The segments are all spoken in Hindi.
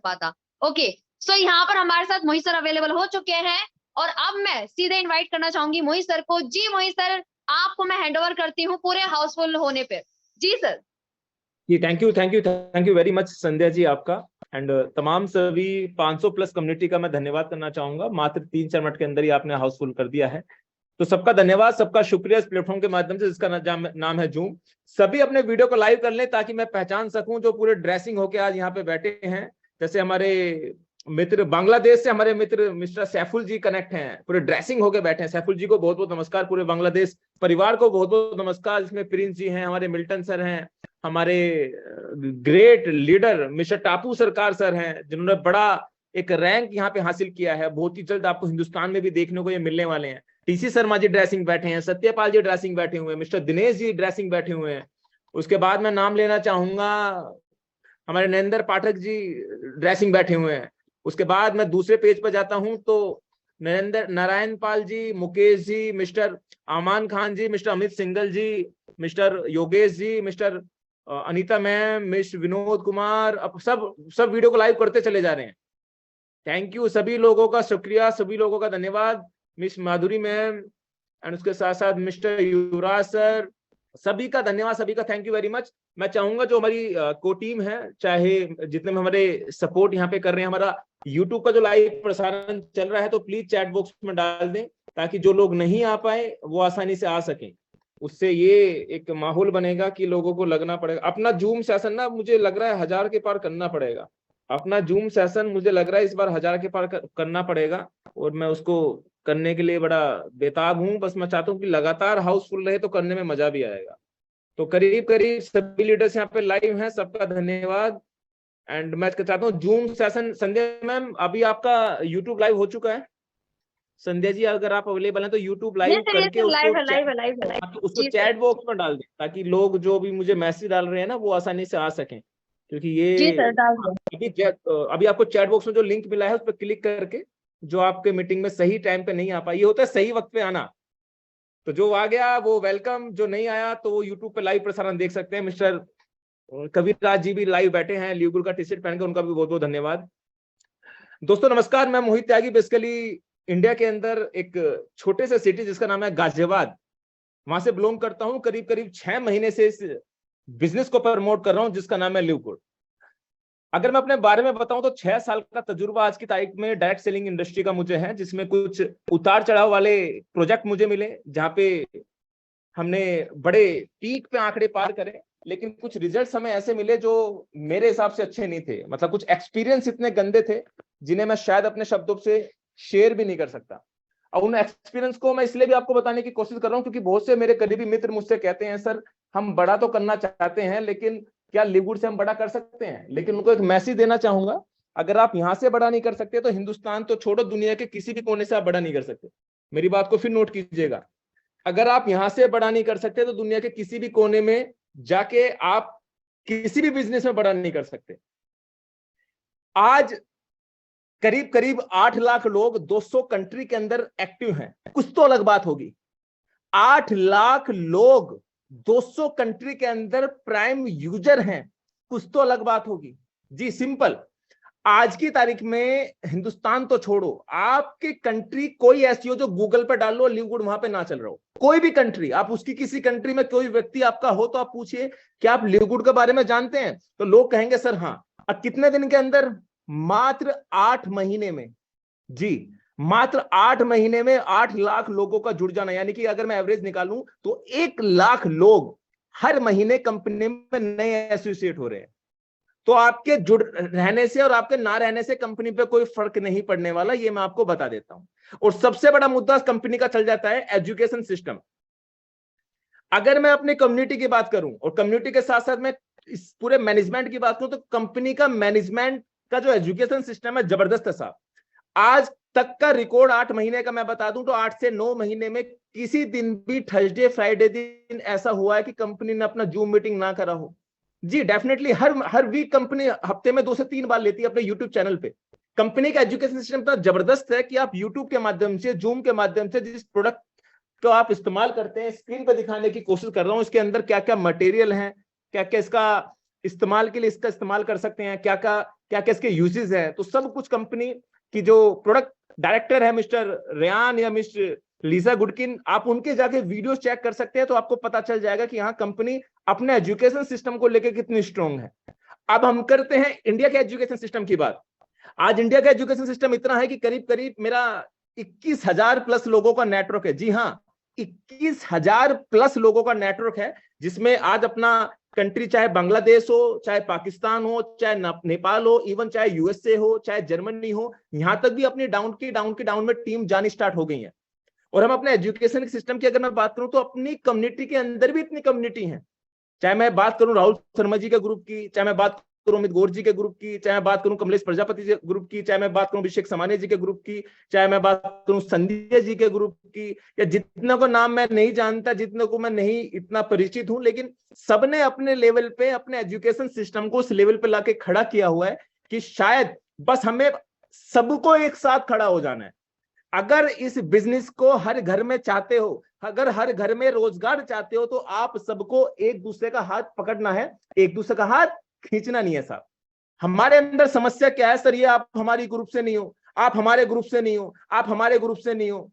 पाता। ओके, सो यहाँ पर हमारे साथ मोहित सर अवेलेबल हो चुके हैं और अब मैं सीधे इनवाइट करना चाहूंगी मोहित सर को। जी मोहित सर, आपको मैं हैंडओवर करती हूँ पूरे हाउसफुल होने पे। जी सर। जी thank you very much Sandhya ji आपका। एंड तमाम सभी 500 प्लस कम्युनिटी का मैं धन्यवाद करना चाहूंगा। मात्र 3-4 मिनट के अंदर ही आपने हाउसफुल कर दिया है, तो सबका धन्यवाद, सबका शुक्रिया इस प्लेटफॉर्म के माध्यम से जिसका नाम है जूम। सभी अपने वीडियो को लाइव कर लें ताकि मैं पहचान सकूं जो पूरे ड्रेसिंग होके आज यहाँ पे बैठे हैं। जैसे हमारे मित्र बांग्लादेश से हमारे मित्र मिस्टर सैफुल जी कनेक्ट हैं, पूरे ड्रेसिंग होके बैठे हैं। सैफुल जी को बहुत बहुत नमस्कार, पूरे बांग्लादेश परिवार को बहुत बहुत नमस्कार। इसमें प्रिंस जी हैं, हमारे मिल्टन सर हैं, हमारे ग्रेट लीडर मिस्टर टापू सरकार सर हैं जिन्होंने बड़ा एक रैंक यहाँ पे हासिल किया है। बहुत ही जल्द आपको हिंदुस्तान में भी देखने को ये मिलने वाले हैं। टीसी शर्मा जी ड्रेसिंग बैठे हैं, सत्यपाल जी ड्रेसिंग बैठे हुए हैं, मिस्टर दिनेश जी ड्रेसिंग बैठे हुए हैं। उसके बाद मैं नाम लेना चाहूंगा हमारे नरेंद्र पाठक जी ड्रेसिंग बैठे हुए हैं। उसके बाद मैं दूसरे पेज पर जाता हूं तो Narendra Narayan Pal ji, Mukesh ji, mister Aman Khan ji, mister Amit Singhal ji, mister Yogesh ji, mister Anita ma'am, mister Vinod Kumar, अब सब वीडियो को लाइव करते चले जा रहे हैं। थैंक यू, सभी लोगों का शुक्रिया, सभी लोगों का धन्यवाद। मिस माधुरी मैम एंड उसके साथ साथ मिस्टर युवराज सर, सभी का धन्यवाद, सभी का थैंक यू वेरी मच। मैं चाहूंगा जो हमारी को टीम है, चाहे जितने में हमारे सपोर्ट यहाँ पे कर रहे हैं, हमारा यूट्यूब का जो लाइव प्रसारण चल रहा है तो प्लीज चैट बॉक्स में डाल दें ताकि जो लोग नहीं आ पाए वो आसानी से आ सकें। उससे ये एक माहौल बनेगा कि लोगों को लगना पड़ेगा अपना जूम सेशन ना, मुझे लग रहा है 1000 के पार करना पड़ेगा। अपना जूम सेशन मुझे लग रहा है इस बार 1000 के पार करना पड़ेगा और मैं उसको करने के लिए बड़ा बेताब हूं। बस मैं चाहता हूँ कि लगातार हाउसफुल रहे तो करने में मजा भी आएगा। तो करीब करीब सभी लीडर्स यहाँ पे लाइव हैं, सबका धन्यवाद। एंड मैं चाहता हूँ जूम सेशन, संध्या मैम अभी आपका यूट्यूब लाइव हो चुका है। संध्या जी अगर आप अवेलेबल हैं तो यूट्यूब लाइव करके उसको चैट बॉक्स में डाल दें ताकि लोग जो भी मुझे मैसेज डाल रहे हैं ना वो आसानी से आ सकें, क्योंकि ये अभी आपको चैट बॉक्स में जो लिंक मिला है उस पर क्लिक करके जो आपके मीटिंग में सही टाइम पे नहीं आ पाई, ये होता है सही वक्त पे आना, तो जो आ गया वो वेलकम, जो नहीं आया तो वो यूट्यूब पे लाइव प्रसारण देख सकते हैं। मिस्टर कविराज जी भी लाइव बैठे हैं ल्यूगुर का टी शर्ट पहनकर, उनका भी बहुत बहुत धन्यवाद। दोस्तों नमस्कार, मैं मोहित त्यागी, बेसिकली इंडिया के अंदर एक छोटे से सिटी जिसका नाम है गाजियाबाद, वहां से बिलोंग करता हूं। करीब करीब 6 महीने से इस बिजनेस को प्रमोट कर रहा हूं जिसका नाम है ल्यूगुर। अगर मैं अपने बारे में बताऊं तो 6 साल का तजुर्बा आज की तारीख में डायरेक्ट सेलिंग इंडस्ट्री का मुझे है, जिसमें कुछ उतार चढ़ाव वाले प्रोजेक्ट मुझे मिले जहां पे हमने बड़े पीक पे आंकड़े पार करे, लेकिन कुछ रिजल्ट्स हमें ऐसे मिले जो मेरे हिसाब से अच्छे नहीं थे। मतलब कुछ एक्सपीरियंस इतने गंदे थे जिन्हें मैं शायद अपने शब्दों से शेयर भी नहीं कर सकता। और उन एक्सपीरियंस को मैं इसलिए भी आपको बताने की कोशिश कर रहा हूं क्योंकि बहुत से मेरे करीबी मित्र मुझसे कहते हैं सर हम बड़ा तो करना चाहते हैं लेकिन क्या ल्यूगुर से हम बड़ा कर सकते हैं। लेकिन उनको एक मैसेज देना चाहूंगा, अगर आप यहां से बड़ा नहीं कर सकते तो हिंदुस्तान तो छोड़ो, दुनिया के किसी भी कोने से आप बड़ा नहीं कर सकते। मेरी बात को फिर नोट कीजिएगा, अगर आप यहां से बड़ा नहीं कर सकते तो दुनिया के किसी भी कोने में जाके आप किसी भी बिजनेस में बड़ा नहीं कर सकते। आज करीब करीब 8 लाख लोग 200 कंट्री के अंदर एक्टिव हैं, कुछ तो अलग बात होगी। 8 लाख लोग 200 कंट्री के अंदर प्राइम यूजर हैं, कुछ तो अलग बात होगी। जी सिंपल, आज की तारीख में हिंदुस्तान तो छोड़ो, आपकी कंट्री कोई ऐसी हो जो गूगल पे डाल लो ल्यूगुर वहां पे ना चल रहा हो, कोई भी कंट्री, आप उसकी किसी कंट्री में कोई व्यक्ति आपका हो तो आप पूछिए क्या आप ल्यूगुर के बारे में जानते हैं, तो लोग कहेंगे सर हाँ। और कितने दिन के अंदर? मात्र 8 महीने में, जी मात्र 8 महीने में 8 लाख लोगों का जुड़ जाना, यानी कि अगर मैं एवरेज निकालूं तो 1 लाख लोग हर महीने कंपनी में नए एसोसिएट हो रहे हैं। तो आपके जुड़ रहने से और आपके ना रहने से कंपनी पे कोई फर्क नहीं पड़ने वाला, ये मैं आपको बता देता हूं। और सबसे बड़ा मुद्दा कंपनी का चल जाता है एजुकेशन सिस्टम। अगर मैं अपनी कम्युनिटी की बात करूं और कम्युनिटी के साथ साथ मैं इस पूरे मैनेजमेंट की बात करूं तो कंपनी का मैनेजमेंट का जो एजुकेशन सिस्टम है जबरदस्त है साहब। आज तक का रिकॉर्ड 8 महीने का मैं बता दूं तो 8 से 9 महीने में किसी दिन भी थर्सडे फ्राइडे दिन ऐसा हुआ है कि कंपनी ने अपना जूम मीटिंग ना करा हो। जी डेफिनेटली हर वीक कंपनी हफ्ते में 2 से 3 बार लेती है अपने यूट्यूब चैनल पे। कंपनी का एजुकेशन सिस्टम इतना जबरदस्त है कि आप यूट्यूब के माध्यम से, जूम के माध्यम से जिस प्रोडक्ट को आप इस्तेमाल करते हैं, स्क्रीन पर दिखाने की कोशिश कर रहा हूं इसके अंदर क्या क्या मटेरियल है, क्या क्या इसका इस्तेमाल के लिए इसका इस्तेमाल कर सकते हैं, क्या क्या इसके यूजेस है, तो सब कुछ कंपनी की जो प्रोडक्ट डायरेक्टर है मिस्टर रेयान या मिस्टर लीजा गुडकिन, आप उनके जाके वीडियो चेक कर सकते हैं, तो आपको पता चल जाएगा कि हाँ कंपनी अपने एजुकेशन सिस्टम को लेकर कितनी स्ट्रांग है। अब हम करते हैं इंडिया के एजुकेशन सिस्टम की बात। आज इंडिया का एजुकेशन सिस्टम इतना है कि करीब करीब मेरा 21,000 प्लस लोगों का नेटवर्क है। जी हाँ, 21,000 प्लस लोगों का नेटवर्क है, जिसमें आज अपना कंट्री चाहे बांग्लादेश हो, चाहे पाकिस्तान हो, चाहे नेपाल हो, इवन चाहे यूएसए हो, चाहे जर्मनी हो, यहां तक भी अपनी डाउन में टीम जानी स्टार्ट हो गई है। और हम अपने एजुकेशन सिस्टम की अगर मैं बात करूं तो अपनी कम्युनिटी के अंदर भी इतनी कम्युनिटी है, चाहे मैं बात करूं राहुल शर्मा जी के ग्रुप की, चाहे मैं बात करूं अमित गौर जी के ग्रुप की, चाहे मैं बात करूं कमलेश प्रजापति जी के ग्रुप की, चाहे मैं बात करूं अभिषेक समाने जी के ग्रुप की, चाहे मैं बात करूं संध्या जी के ग्रुप की, या जितना को नाम मैं नहीं जानता, जितने को मैं नहीं इतना परिचित हूं, लेकिन सबने अपने लेवल पे अपने एजुकेशन सिस्टम को उस लेवल पे लाके खड़ा किया हुआ है कि शायद बस हमें सबको एक साथ खड़ा हो जाना है। अगर इस बिजनेस को हर घर में चाहते हो, अगर हर घर में रोजगार चाहते हो, तो आप सबको एक दूसरे का हाथ पकड़ना है, एक दूसरे का हाथ खींचना नहीं है साहब। हमारे अंदर समस्या क्या है सर, ये आप हमारी ग्रुप से नहीं हो, आप हमारे ग्रुप से नहीं हो, आप हमारे ग्रुप से नहीं हो।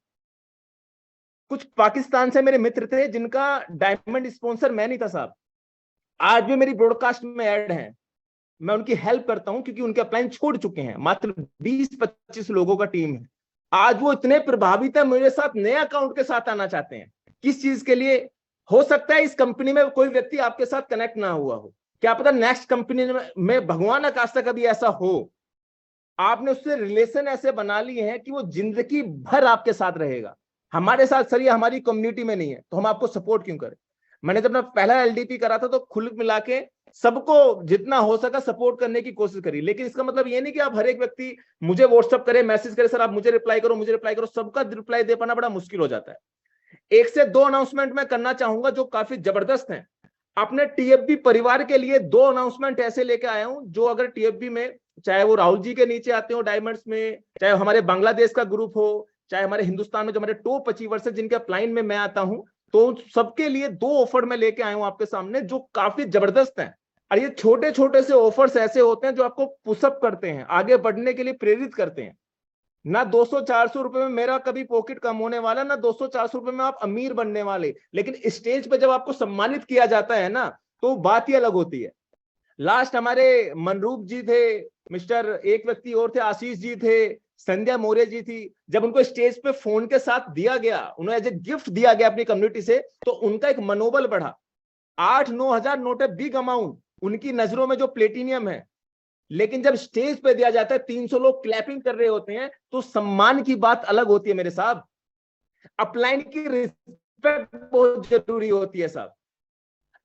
कुछ पाकिस्तान से मेरे मित्र थे जिनका डायमंड स्पॉन्सर मैं नहीं था साहब, आज भी मेरी ब्रॉडकास्ट में ऐड है, मैं उनकी हेल्प करता हूं क्योंकि उनके अपलाइन छोड़ चुके हैं, मात्र 20-25 लोगों का टीम है। आज वो इतने प्रभावित है, मेरे साथ नए अकाउंट के साथ आना चाहते हैं। किस चीज के लिए? हो सकता है इस कंपनी में कोई व्यक्ति आपके साथ कनेक्ट ना हुआ हो, क्या पता नेक्स्ट कंपनी में भगवान आकाश कभी ऐसा हो, आपने उससे रिलेशन ऐसे बना लिए हैं कि वो जिंदगी भर आपके साथ रहेगा। हमारे साथ सर ये हमारी कम्युनिटी में नहीं है, तो हम आपको सपोर्ट क्यों करें? मैंने जब अपना पहला एलडीपी करा था तो खुल मिला के सबको जितना हो सका सपोर्ट करने की कोशिश करी, लेकिन इसका मतलब ये नहीं कि आप हर एक व्यक्ति मुझे व्हाट्सअप करे, मैसेज करे, सर आप मुझे रिप्लाई करो, मुझे रिप्लाई करो, सबका रिप्लाई दे पाना बड़ा मुश्किल हो जाता है। 1 से 2 अनाउंसमेंट मैं करना चाहूंगा जो काफी जबरदस्त हैं। अपने टीएफबी परिवार के लिए 2 अनाउंसमेंट ऐसे लेके आया हूं, जो अगर टीएफबी में चाहे वो राहुल जी के नीचे आते हो डायमंड्स में, चाहे हमारे बांग्लादेश का ग्रुप हो, चाहे हमारे हिंदुस्तान में जो हमारे टॉप अचीवर्स है जिनके अपलाइन में मैं आता हूं, तो सबके लिए 2 ऑफर मैं लेके आया हूं आपके सामने जो काफी जबरदस्त हैं। और ये छोटे छोटे से ऑफर्स ऐसे होते हैं जो आपको पुशअप करते हैं, आगे बढ़ने के लिए प्रेरित करते हैं। ना 200-400 रुपए में मेरा कभी पॉकेट कम होने वाला, ना 200-400 रुपए में आप अमीर बनने वाले, लेकिन स्टेज पे जब आपको सम्मानित किया जाता है ना, तो बात ही अलग होती है। लास्ट हमारे मनरूप जी थे, मिस्टर एक व्यक्ति और थे, आशीष जी थे, संध्या मौर्य जी थी, जब उनको स्टेज पे फोन के साथ दिया गया, उन्हें एज ए गिफ्ट दिया गया अपनी कम्युनिटी से, तो उनका एक मनोबल बढ़ा। 8-9 हजार नोट है, बिग अमाउंट उनकी नजरों में जो प्लेटिनियम है, लेकिन जब स्टेज पे दिया जाता है 300 लोग क्लैपिंग कर रहे होते हैं, तो सम्मान की बात अलग होती है मेरे साहब। अपलाइन की रिस्पेक्ट बहुत जरूरी होती है साहब,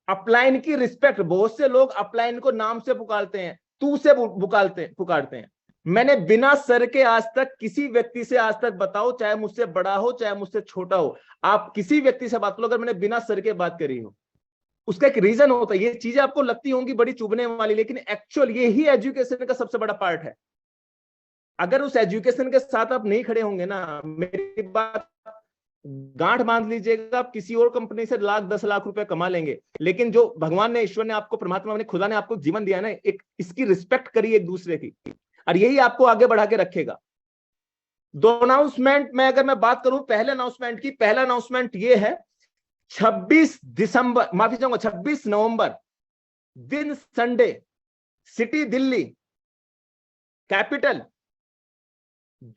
अपलाइन की रिस्पेक्ट। बहुत से लोग अपलाइन को नाम से पुकारते हैं, तू से पुकारते हैं। मैंने बिना सर के आज तक किसी व्यक्ति से आज तक बताओ, चाहे मुझसे बड़ा हो चाहे मुझसे छोटा हो, आप किसी व्यक्ति से बात करो, अगर मैंने बिना सर के बात करी हो, उसका एक रीजन होता है। ये चीजें आपको लगती होंगी बड़ी चुभने वाली, लेकिन एक्चुअल ये ही एजुकेशन का सबसे बड़ा पार्ट है। अगर उस एजुकेशन के साथ आप नहीं खड़े होंगे ना, मेरी बात गांठ बांध लीजिएगा, आप किसी और कंपनी से लाख 10 लाख रुपए कमा लेंगे, लेकिन जो भगवान ने, ईश्वर ने आपको, परमात्मा ने, खुदा ने आपको जीवन दिया ना, एक इसकी रिस्पेक्ट करिए एक दूसरे की, और यही आपको आगे बढ़ा के रखेगा। 2 अनाउंसमेंट में अगर मैं बात करूं पहले अनाउंसमेंट की, पहला अनाउंसमेंट ये है 26 नवंबर दिन Sunday, city Delhi, capital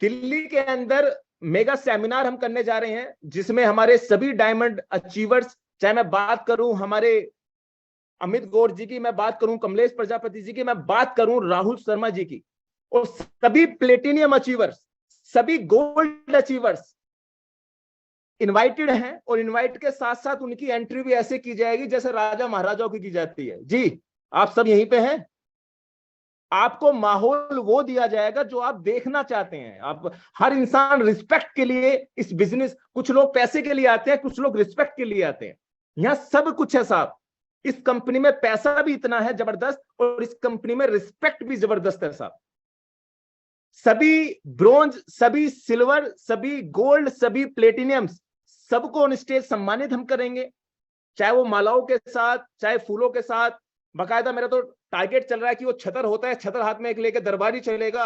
Delhi के अंदर मेगा सेमिनार हम करने जा रहे हैं, जिसमें हमारे सभी डायमंड अचीवर्स, चाहे मैं बात करूं हमारे अमित गौर जी की, मैं बात करूं कमलेश प्रजापति जी की, मैं बात करूं राहुल शर्मा जी की, और सभी प्लेटिनियम अचीवर्स, सभी गोल्ड अचीवर्स इनवाइटेड हैं। और इनवाइट के साथ साथ उनकी एंट्री भी ऐसे की जाएगी जैसे राजा महाराजाओं की जाती है। जी, आप सब यहीं पे हैं, आपको माहौल वो दिया जाएगा जो आप देखना चाहते हैं। आप हर इंसान रिस्पेक्ट के लिए इस बिजनेस, कुछ लोग पैसे के लिए आते हैं, कुछ लोग रिस्पेक्ट के लिए आते हैं, यहां सब कुछ है साहब। इस कंपनी में पैसा भी इतना है जबरदस्त, और इस कंपनी में रिस्पेक्ट भी जबरदस्त है साहब। सभी ब्रोंज, सभी सिल्वर, सभी गोल्ड, सभी प्लेटिनियम्स, सबको ऑन स्टेज सम्मानित हम करेंगे, चाहे वो मालाओं के साथ, चाहे फूलों के साथ, बाकायदा मेरा तो टारगेट चल रहा है कि वो छतर होता है, छतर हाथ में एक लेके दरबारी चलेगा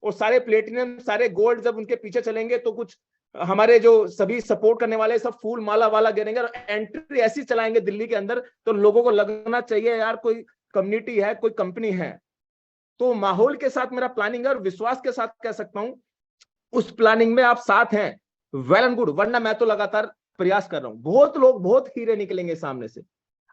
और सारे प्लेटिनम सारे गोल्ड जब उनके पीछे चलेंगे तो कुछ हमारे जो सभी सपोर्ट करने वाले सब फूल माला वाला गिरेंगे और एंट्री ऐसी चलाएंगे दिल्ली के अंदर तो लोगों को लगना चाहिए यार कोई कम्युनिटी है, कोई कंपनी है। तो माहौल के साथ मेरा प्लानिंग है और विश्वास के साथ कह सकता हूं उस प्लानिंग में आप साथ हैं, वेल एंड गुड, वरना मैं तो लगातार प्रयास कर रहा हूं। बहुत लोग बहुत हीरे निकलेंगे सामने से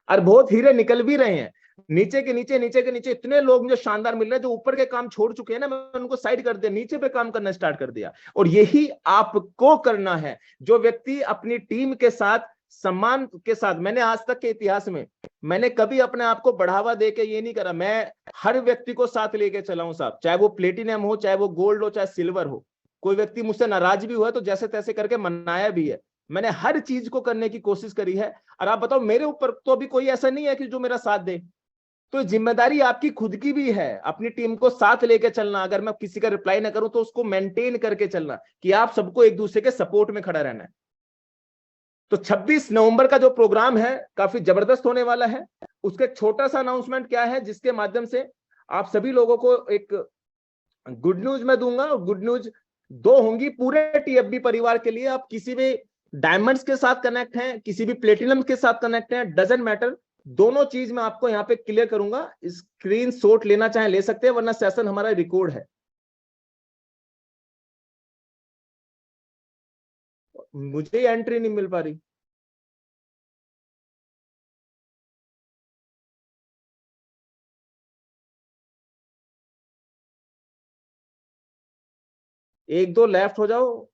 और बहुत हीरे निकल भी रहे हैं। नीचे के नीचे इतने लोग मुझे शानदार मिल रहे हैं जो ऊपर के काम छोड़ चुके हैं ना, मैं उनको साइड कर दिया, नीचे पे काम करना स्टार्ट कर दिया। और यही आपको करना है। जो व्यक्ति अपनी टीम के साथ सम्मान के साथ, मैंने आज तक के इतिहास में मैंने कभी अपने आप को बढ़ावा दे के ये नहीं करा, मैं हर व्यक्ति को साथ लेके चला हूं साहब, चाहे वो प्लेटिनम हो, चाहे वो गोल्ड हो, चाहे सिल्वर हो। कोई व्यक्ति मुझसे नाराज भी हुआ तो जैसे तैसे करके मनाया भी है। मैंने हर चीज को करने की कोशिश करी है। और आप बताओ मेरे ऊपर तो अभी कोई ऐसा नहीं है कि जो मेरा साथ दे। तो जिम्मेदारी आपकी खुद की भी है, अपनी टीम को साथ लेके चलना। अगर मैं किसी का रिप्लाई ना करूं तो उसको मेंटेन करके चलना कि आप सबको एक दूसरे के सपोर्ट में खड़ा रहना है। तो 26 नवंबर का जो प्रोग्राम है काफी जबरदस्त होने वाला है। उसका एक छोटा सा अनाउंसमेंट क्या है जिसके माध्यम से आप सभी लोगों को एक गुड न्यूज मैं दूंगा। और गुड न्यूज दो होंगी पूरे टीएफबी परिवार के लिए। आप किसी भी डायमंड्स के साथ कनेक्ट हैं, किसी भी प्लेटिनम के साथ कनेक्ट हैं, डजंट मैटर, दोनों चीज मैं आपको यहाँ पे क्लियर करूंगा। स्क्रीन शॉट लेना चाहे ले सकते हैं, वरना सेशन हमारा रिकॉर्ड है। मुझे एंट्री नहीं मिल पा रही। एक दो लेफ्ट हो जाओ।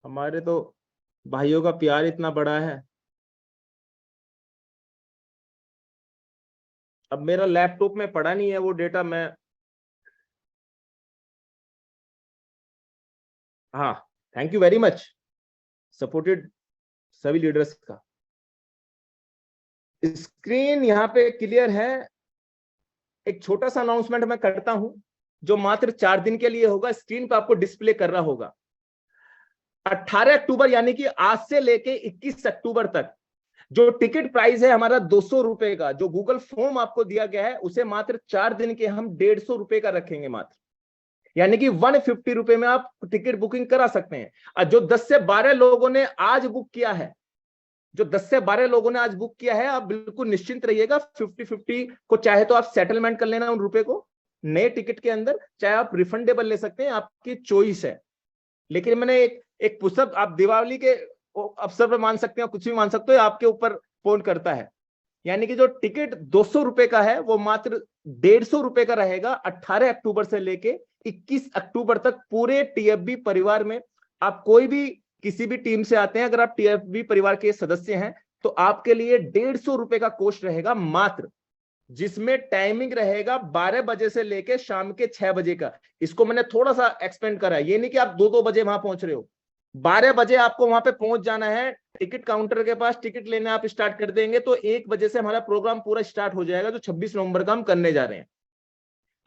हमारे तो भाइयों का प्यार इतना बड़ा है। अब मेरा लैपटॉप में पड़ा नहीं है वो डेटा। मैं हाँ, thank you very much supported सभी लीडर्स का। स्क्रीन यहाँ पे क्लियर है। एक छोटा सा अनाउंसमेंट मैं करता हूं जो मात्र 4 दिन के लिए होगा। स्क्रीन पे आपको डिस्प्ले कर रहा होगा। 18 अक्टूबर यानी कि आज से लेके 21 अक्टूबर तक जो टिकट प्राइस है हमारा 200 रुपए का, जो गूगल फॉर्म आपको दिया गया है उसे मात्र 4 दिन के हम 150 रुपए का रखेंगे मात्र। यानी कि 150 रुपए में आप टिकट बुकिंग करा सकते हैं। और जो 10 से 12 लोगों ने आज बुक किया है, जो 10 से 12 लोगों ने आज बुक किया है, आप बिल्कुल निश्चिंत रहिएगा। 50-50 को चाहे तो आप सेटलमेंट कर लेना उन रुपए को नए टिकट के अंदर, चाहे आप रिफंडेबल ले सकते हैं, आपकी चॉइस है। लेकिन मैंने एक पुस्तक आप दिवाली के अवसर पर मान सकते हैं, कुछ भी मान सकते हो, आपके ऊपर फोन करता है। यानी कि जो टिकट 200 रुपए का है वो मात्र 150 रुपए का रहेगा। 18 अक्टूबर से लेके 21 अक्टूबर तक पूरे टीएफबी परिवार में आप कोई भी किसी भी टीम से आते हैं, अगर आप टीएफबी परिवार के सदस्य हैं तो आपके लिए 150 रुपए का कोस्ट रहेगा मात्र, जिसमें टाइमिंग रहेगा 12 बजे से लेके शाम के 6 बजे का। इसको मैंने थोड़ा सा एक्सपेंड करा है। ये नहीं कि आप 2-2 बजे वहां पहुंच रहे हो, 12 बजे आपको वहां पे पहुंच जाना है। टिकट काउंटर के पास टिकट लेने आप स्टार्ट कर देंगे तो 1 बजे से हमारा प्रोग्राम पूरा स्टार्ट हो जाएगा, जो 26 नवंबर का हम करने जा रहे हैं।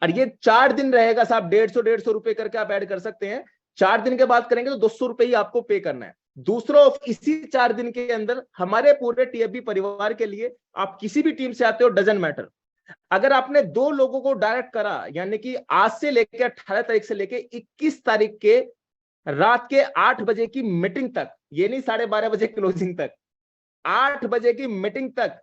और ये 4 दिन रहेगा साहब, 150 रुपए करके आप ऐड कर सकते हैं। 4 दिन के बाद करेंगे तो 200 रुपए ही आपको पे करना है। दूसरा, इसी 4 दिन के अंदर हमारे पूरे टीएफबी परिवार के लिए आप किसी भी टीम से आते हो, डजंट मैटर, अगर आपने 2 लोगों को डायरेक्ट करा, यानी कि आज से लेकर 18 तारीख से लेकर 21 तारीख के रात के 8 बजे की मीटिंग तक, ये नहीं 12:30 बजे क्लोजिंग तक, 8 बजे की मीटिंग तक,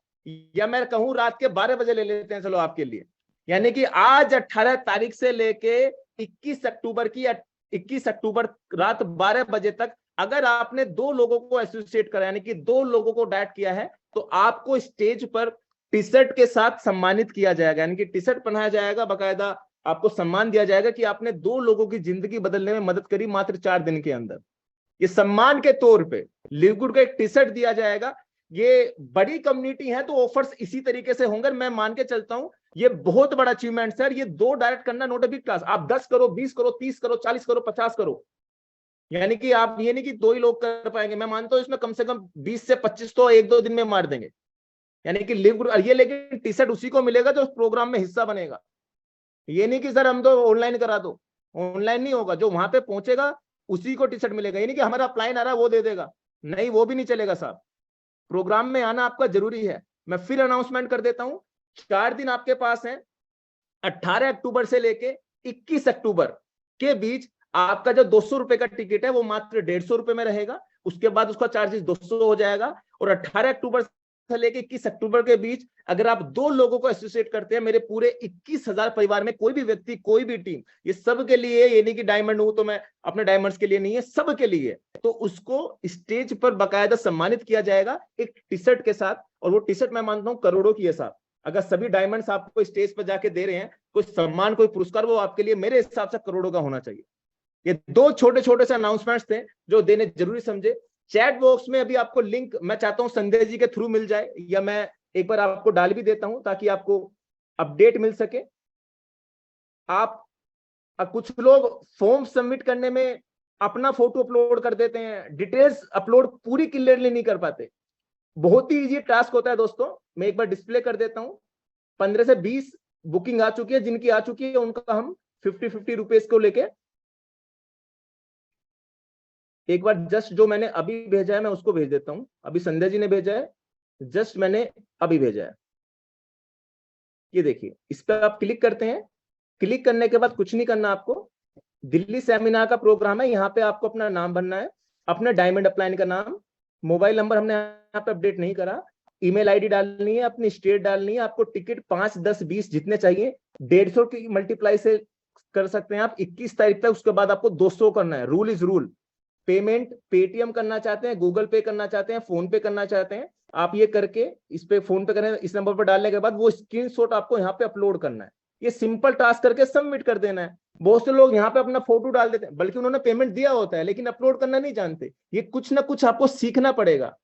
या मैं कहूं रात के 12 बजे ले लेते हैं चलो आपके लिए, यानी कि आज 18 तारीख से लेके 21 अक्टूबर की 21 अक्टूबर रात 12 बजे तक अगर आपने 2 लोगों को एसोसिएट करा, यानी कि 2 लोगों को डायरेक्ट किया है, तो आपको स्टेज पर टी शर्ट के साथ सम्मानित किया जाएगा। यानी कि टी शर्ट पहनाया जाएगा, बाकायदा आपको सम्मान दिया जाएगा कि आपने 2 लोगों की जिंदगी बदलने में मदद करी मात्र 4 दिन के अंदर। ये सम्मान के तौर पे लिव गुड का एक टी शर्ट दिया जाएगा। ये बड़ी कम्युनिटी है तो ऑफर्स इसी तरीके से होंगे। मैं मान के चलता हूं ये बहुत बड़ा अचीवमेंट सर। ये 2 डायरेक्ट करना नॉट अ बिग टास्क। आप 10 करो, 20 करो, 30 करो, 40 करो, 50 करो, यानी कि आप ये नहीं कि 2 ही लोग कर पाएंगे। मैं मानता हूं इसमें कम से कम 20 से 25 तो 1-2 दिन में मार देंगे। यानी कि लिव गुड, ये लेकिन टी शर्ट उसी को मिलेगा जो उस प्रोग्राम में हिस्सा बनेगा। ये नहीं कि सर हम तो ऑनलाइन करा दो, ऑनलाइन नहीं होगा, जो वहां पे पहुंचेगा उसी को टी शर्ट मिलेगा। ये नहीं कि हमारा अपलाइन आ रहा है वो दे देगा, नहीं वो भी नहीं चलेगा साहब, प्रोग्राम में आना आपका जरूरी है। मैं फिर अनाउंसमेंट कर देता हूं, 4 दिन आपके पास है, 18 अक्टूबर से लेके 21 अक्टूबर के बीच आपका जो 200 रुपए का टिकट है वो मात्र 150 रुपए में रहेगा, उसके बाद उसका चार्जेस 200 हो जाएगा। और 18 अक्टूबर से लेके 21 अक्टूबर के बीच अगर आप 2 लोगों को एसोसिएट करते हैं, मेरे पूरे 21,000 परिवार में कोई भी व्यक्ति, कोई भी टीम, ये सब के लिए, ये नहीं कि डायमंड हूं तो मैं अपने डायमंड्स के लिए नहीं है, सब के लिए, तो उसको स्टेज पर बाकायदा सम्मानित किया जाएगा एक टी शर्ट के साथ। और वो टी शर्ट मैं मानता हूं करोड़ों की है साहब। अगर सभी डायमंड्स आपको स्टेज पर जाके दे रहे हैं कोई सम्मान, कोई पुरस्कार, वो आपके लिए मेरे हिसाब से करोड़ों का होना चाहिए। ये 2 छोटे छोटे से अनाउंसमेंट्स थे जो देने जरूरी समझे। चैट बॉक्स में अभी आपको लिंक मैं चाहता हूं संजय जी के थ्रू मिल जाए, या मैं एक बार आपको डाल भी देता हूं ताकि आपको अपडेट मिल सके। आप कुछ लोग फॉर्म सबमिट करने में अपना फोटो अपलोड कर देते हैं, डिटेल्स अपलोड पूरी क्लियरली नहीं कर पाते। बहुत ही इजी टास्क होता है दोस्तों, मैं एक बार डिस्प्ले कर देता हूं। 15 से 20 बुकिंग आ चुकी है, जिनकी आ चुकी है उनका हम 50-50 रुपीज को लेके एक बार जस्ट जो मैंने अभी भेजा है मैं उसको भेज देता हूं। अभी संजय जी ने भेजा है, जस्ट मैंने अभी भेजा है, ये देखिए। इस पर आप क्लिक करते हैं, क्लिक करने के बाद कुछ नहीं करना आपको, दिल्ली सेमिनार का प्रोग्राम है, यहाँ पे आपको अपना नाम भरना है, अपना डायमंड अपलाइन का नाम, मोबाइल नंबर हमने यहाँ पे अपडेट नहीं करा, ईमेल आईडी डालनी है, अपनी स्टेट डालनी है, आपको टिकट 5, 10, 20 जितने चाहिए, 150 की मल्टीप्लाई से कर सकते हैं आप 21 तारीख तक, उसके बाद आपको 200 करना है। Rule is rule. Payment Paytm करना चाहते हैं, गूगल पे करना चाहते हैं, फोन पे करना चाहते हैं, आप ये करके इस पे फोन पे करें, इस नंबर पर डालने के बाद वो स्क्रीनशॉट आपको यहाँ पे अपलोड करना है। ये सिंपल टास्क करके सबमिट कर देना है। बहुत से लोग यहाँ पे अपना फोटो डाल देते हैं, बल्कि उन्होंने पेमेंट दिया होता है लेकिन अपलोड करना नहीं जानते। ये कुछ ना कुछ आपको सीखना पड़ेगा,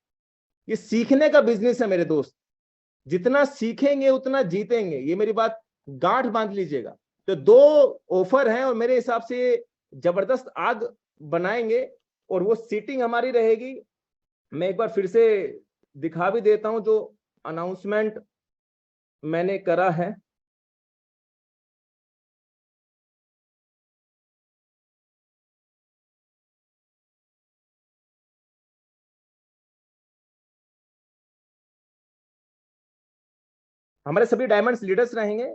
ये सीखने का बिजनेस है मेरे दोस्त। जितना सीखेंगे उतना जीतेंगे, ये मेरी बात गांठ बांध लीजिएगा। तो 2 ऑफर हैं और मेरे हिसाब से जबरदस्त आग बनाएंगे और वो सीटिंग हमारी रहेगी। मैं एक बार फिर से दिखा भी देता हूं जो अनाउंसमेंट मैंने करा है। हमारे सभी डायमंड्स लीडर्स रहेंगे।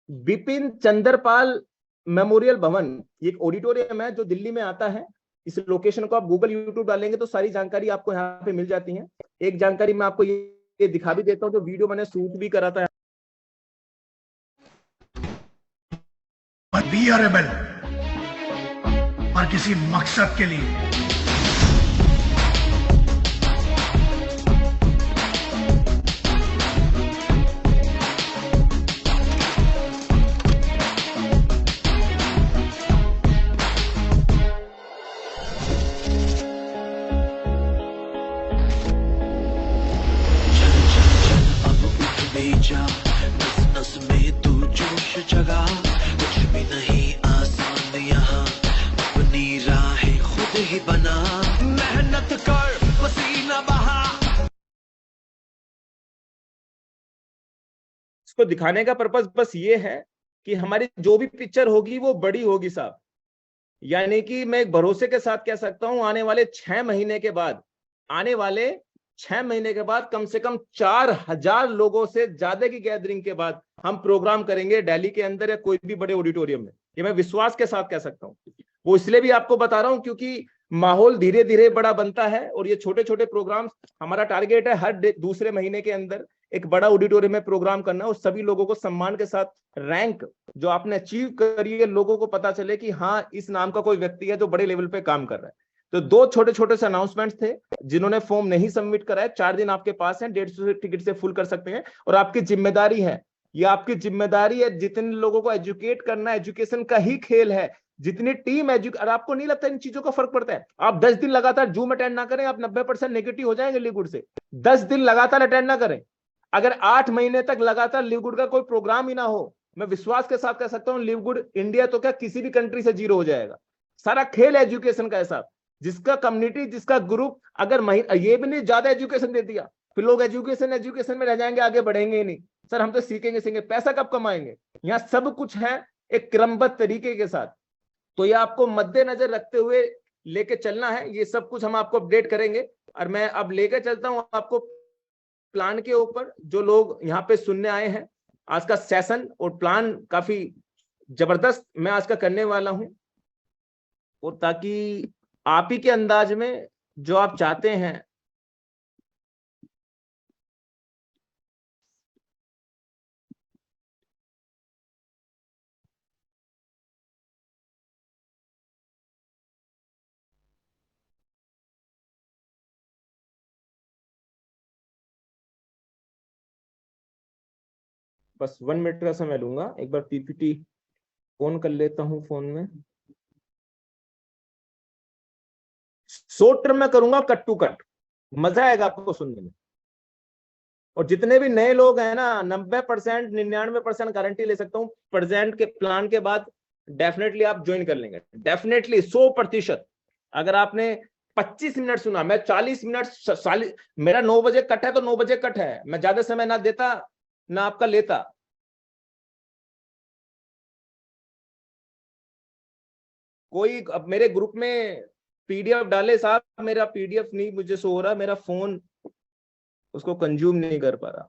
विपिन चंद्रपाल मेमोरियल भवन, ये एक ऑडिटोरियम है जो दिल्ली में आता है। इस लोकेशन को आप गूगल यूट्यूब डालेंगे तो सारी जानकारी आपको यहाँ पे मिल जाती है। एक जानकारी मैं आपको ये दिखा भी देता हूँ, जो वीडियो मैंने शूट भी करा था। बी अ रेबेल, और किसी मकसद के लिए। इसको दिखाने का पर्पस बस ये है कि हमारी जो भी पिक्चर होगी वो बड़ी होगी साहब। यानी कि मैं एक भरोसे के साथ कह सकता हूं आने वाले 6 महीने के बाद, आने वाले 6 महीने के बाद कम से कम 4000 लोगों से ज्यादा की गैदरिंग के बाद हम प्रोग्राम करेंगे दिल्ली के अंदर या कोई भी बड़े ऑडिटोरियम में। ये मैं विश्वास के साथ कह सकता हूँ। वो इसलिए भी आपको बता रहा हूं क्योंकि माहौल धीरे धीरे बड़ा बनता है और ये छोटे छोटे प्रोग्राम्स, हमारा टारगेट है हर दूसरे महीने के अंदर एक बड़ा ऑडिटोरियम में प्रोग्राम करना और सभी लोगों को सम्मान के साथ रैंक जो आपने अचीव करी है, लोगों को पता चले कि हाँ इस नाम का कोई व्यक्ति है जो बड़े लेवल पे काम कर रहा है। तो 2 छोटे छोटे से अनाउंसमेंट्स थे। जिन्होंने फॉर्म नहीं सबमिट करा है, 4 दिन आपके पास है, 150 टिकट से फुल कर सकते हैं। और आपकी जिम्मेदारी है, ये आपकी जिम्मेदारी है, जितने लोगों को एजुकेट करना, एजुकेशन का ही खेल है। जितनी टीम और आपको नहीं लगता इन चीजों का फर्क पड़ता है? आप 10 दिन लगातार जूम अटेंड ना करें, आप 90% नेगेटिव हो जाएंगे लिवगुड से। 10 दिन लगातार अटेंड ना करें, अगर 8 महीने तक लगातार लिवगुड का कोई प्रोग्राम ही ना हो, मैं विश्वास के साथ कह सकता हूं लिवगुड इंडिया तो क्या किसी भी कंट्री से 0 हो जाएगा। सारा खेल एजुकेशन का है साहब। जिसका कम्युनिटी, जिसका ग्रुप अगर ये भी नहीं ज्यादा एजुकेशन दे दिया, फिर लोग एजुकेशन में रह जाएंगे, आगे बढ़ेंगे ही नहीं। सर हम तो सीखेंगे, पैसा कब कमाएंगे? यहाँ सब कुछ है एक क्रमबद्ध तरीके के साथ। तो ये आपको मद्देनजर रखते हुए लेके चलना है, ये सब कुछ हम आपको अपडेट करेंगे। और मैं अब लेके चलता हूँ आपको प्लान के ऊपर। जो लोग यहाँ पे सुनने आए हैं, आज का सेशन और प्लान काफी जबरदस्त मैं आज का करने वाला हूं, और ताकि आप ही के अंदाज में जो आप चाहते हैं बस 1 मिनट का समय लूंगा, एक बार पीपीटी ऑन कर लेता हूं फोन में। शॉर्ट टर्म में करूंगा, कट टू कट, मजा आएगा आपको सुनने में। और जितने भी नए लोग हैं ना, 90% 99% गारंटी ले सकता हूँ, प्रेजेंट के प्लान के बाद डेफिनेटली आप ज्वाइन कर लेंगे, डेफिनेटली 100%। अगर आपने 25 मिनट सुना, मैं 40 मिनट, मेरा 9 बजे कट है तो 9 बजे कट है, मैं ज्यादा समय ना देता ना आपका लेता। कोई अब मेरे ग्रुप में पीडीएफ डाले, साहब मेरा पीडीएफ नहीं मुझे शो हो रहा, मेरा फोन उसको कंज्यूम नहीं कर पा रहा।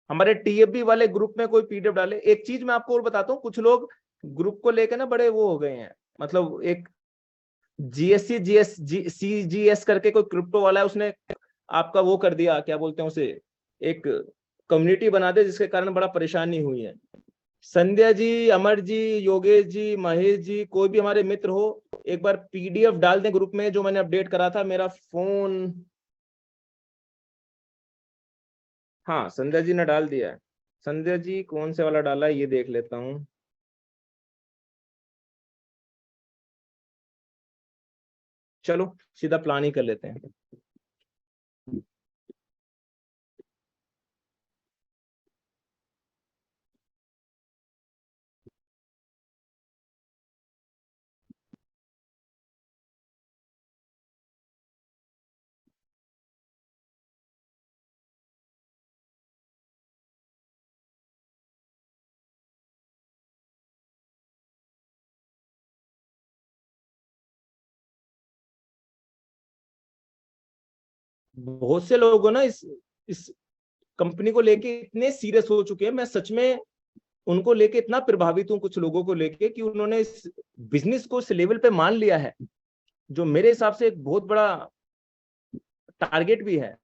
हमारे टीएफबी वाले ग्रुप में कोई पीडीएफ डाले। एक चीज मैं आपको और बताता हूँ, कुछ लोग ग्रुप को लेकर ना बड़े वो हो गए हैं, मतलब एक CGS करके कोई क्रिप्टो वाला है, उसने आपका वो कर दिया, क्या बोलते हैं उसे, एक कम्युनिटी बना दे, जिसके कारण बड़ा परेशानी हुई है। संध्या जी, अमर जी, योगेश जी, महेश जी, कोई भी हमारे मित्र हो, एक बार पीडीएफ डाल दें ग्रुप में जो मैंने अपडेट करा था। मेरा फोन, हाँ संध्या जी ने डाल दिया है। संध्या जी कौन से वाला डाला है ये देख लेता हूँ। चलो सीधा प्लान ही कर लेते हैं। बहुत से लोग ना इस कंपनी को लेके इतने सीरियस हो चुके हैं, मैं सच में उनको लेके इतना प्रभावित हूँ, कुछ लोगों को लेके, कि उन्होंने इस बिजनेस को इस लेवल पे मान लिया है, जो मेरे हिसाब से एक बहुत बड़ा टारगेट भी है।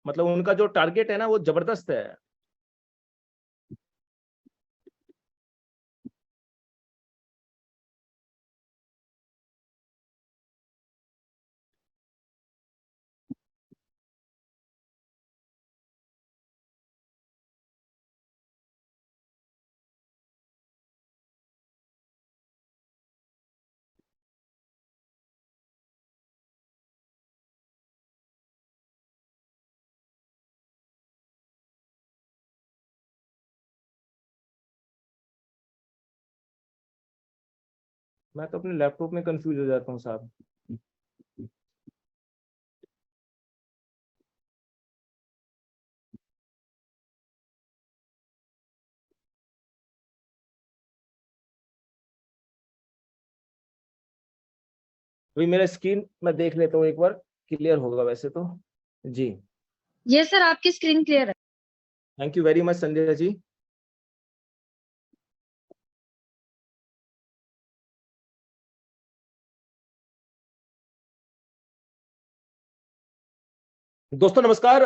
मतलब उनका जो टारगेट है ना, वो जबरदस्त है। मैं तो अपने लैपटॉप में कंफ्यूज हो जाता हूँ साहब। अभी मेरा स्क्रीन मैं देख लेता हूँ एक बार, क्लियर होगा वैसे तो जी। ये सर आपकी स्क्रीन क्लियर है। Thank you very much Sandhya जी। दोस्तों नमस्कार।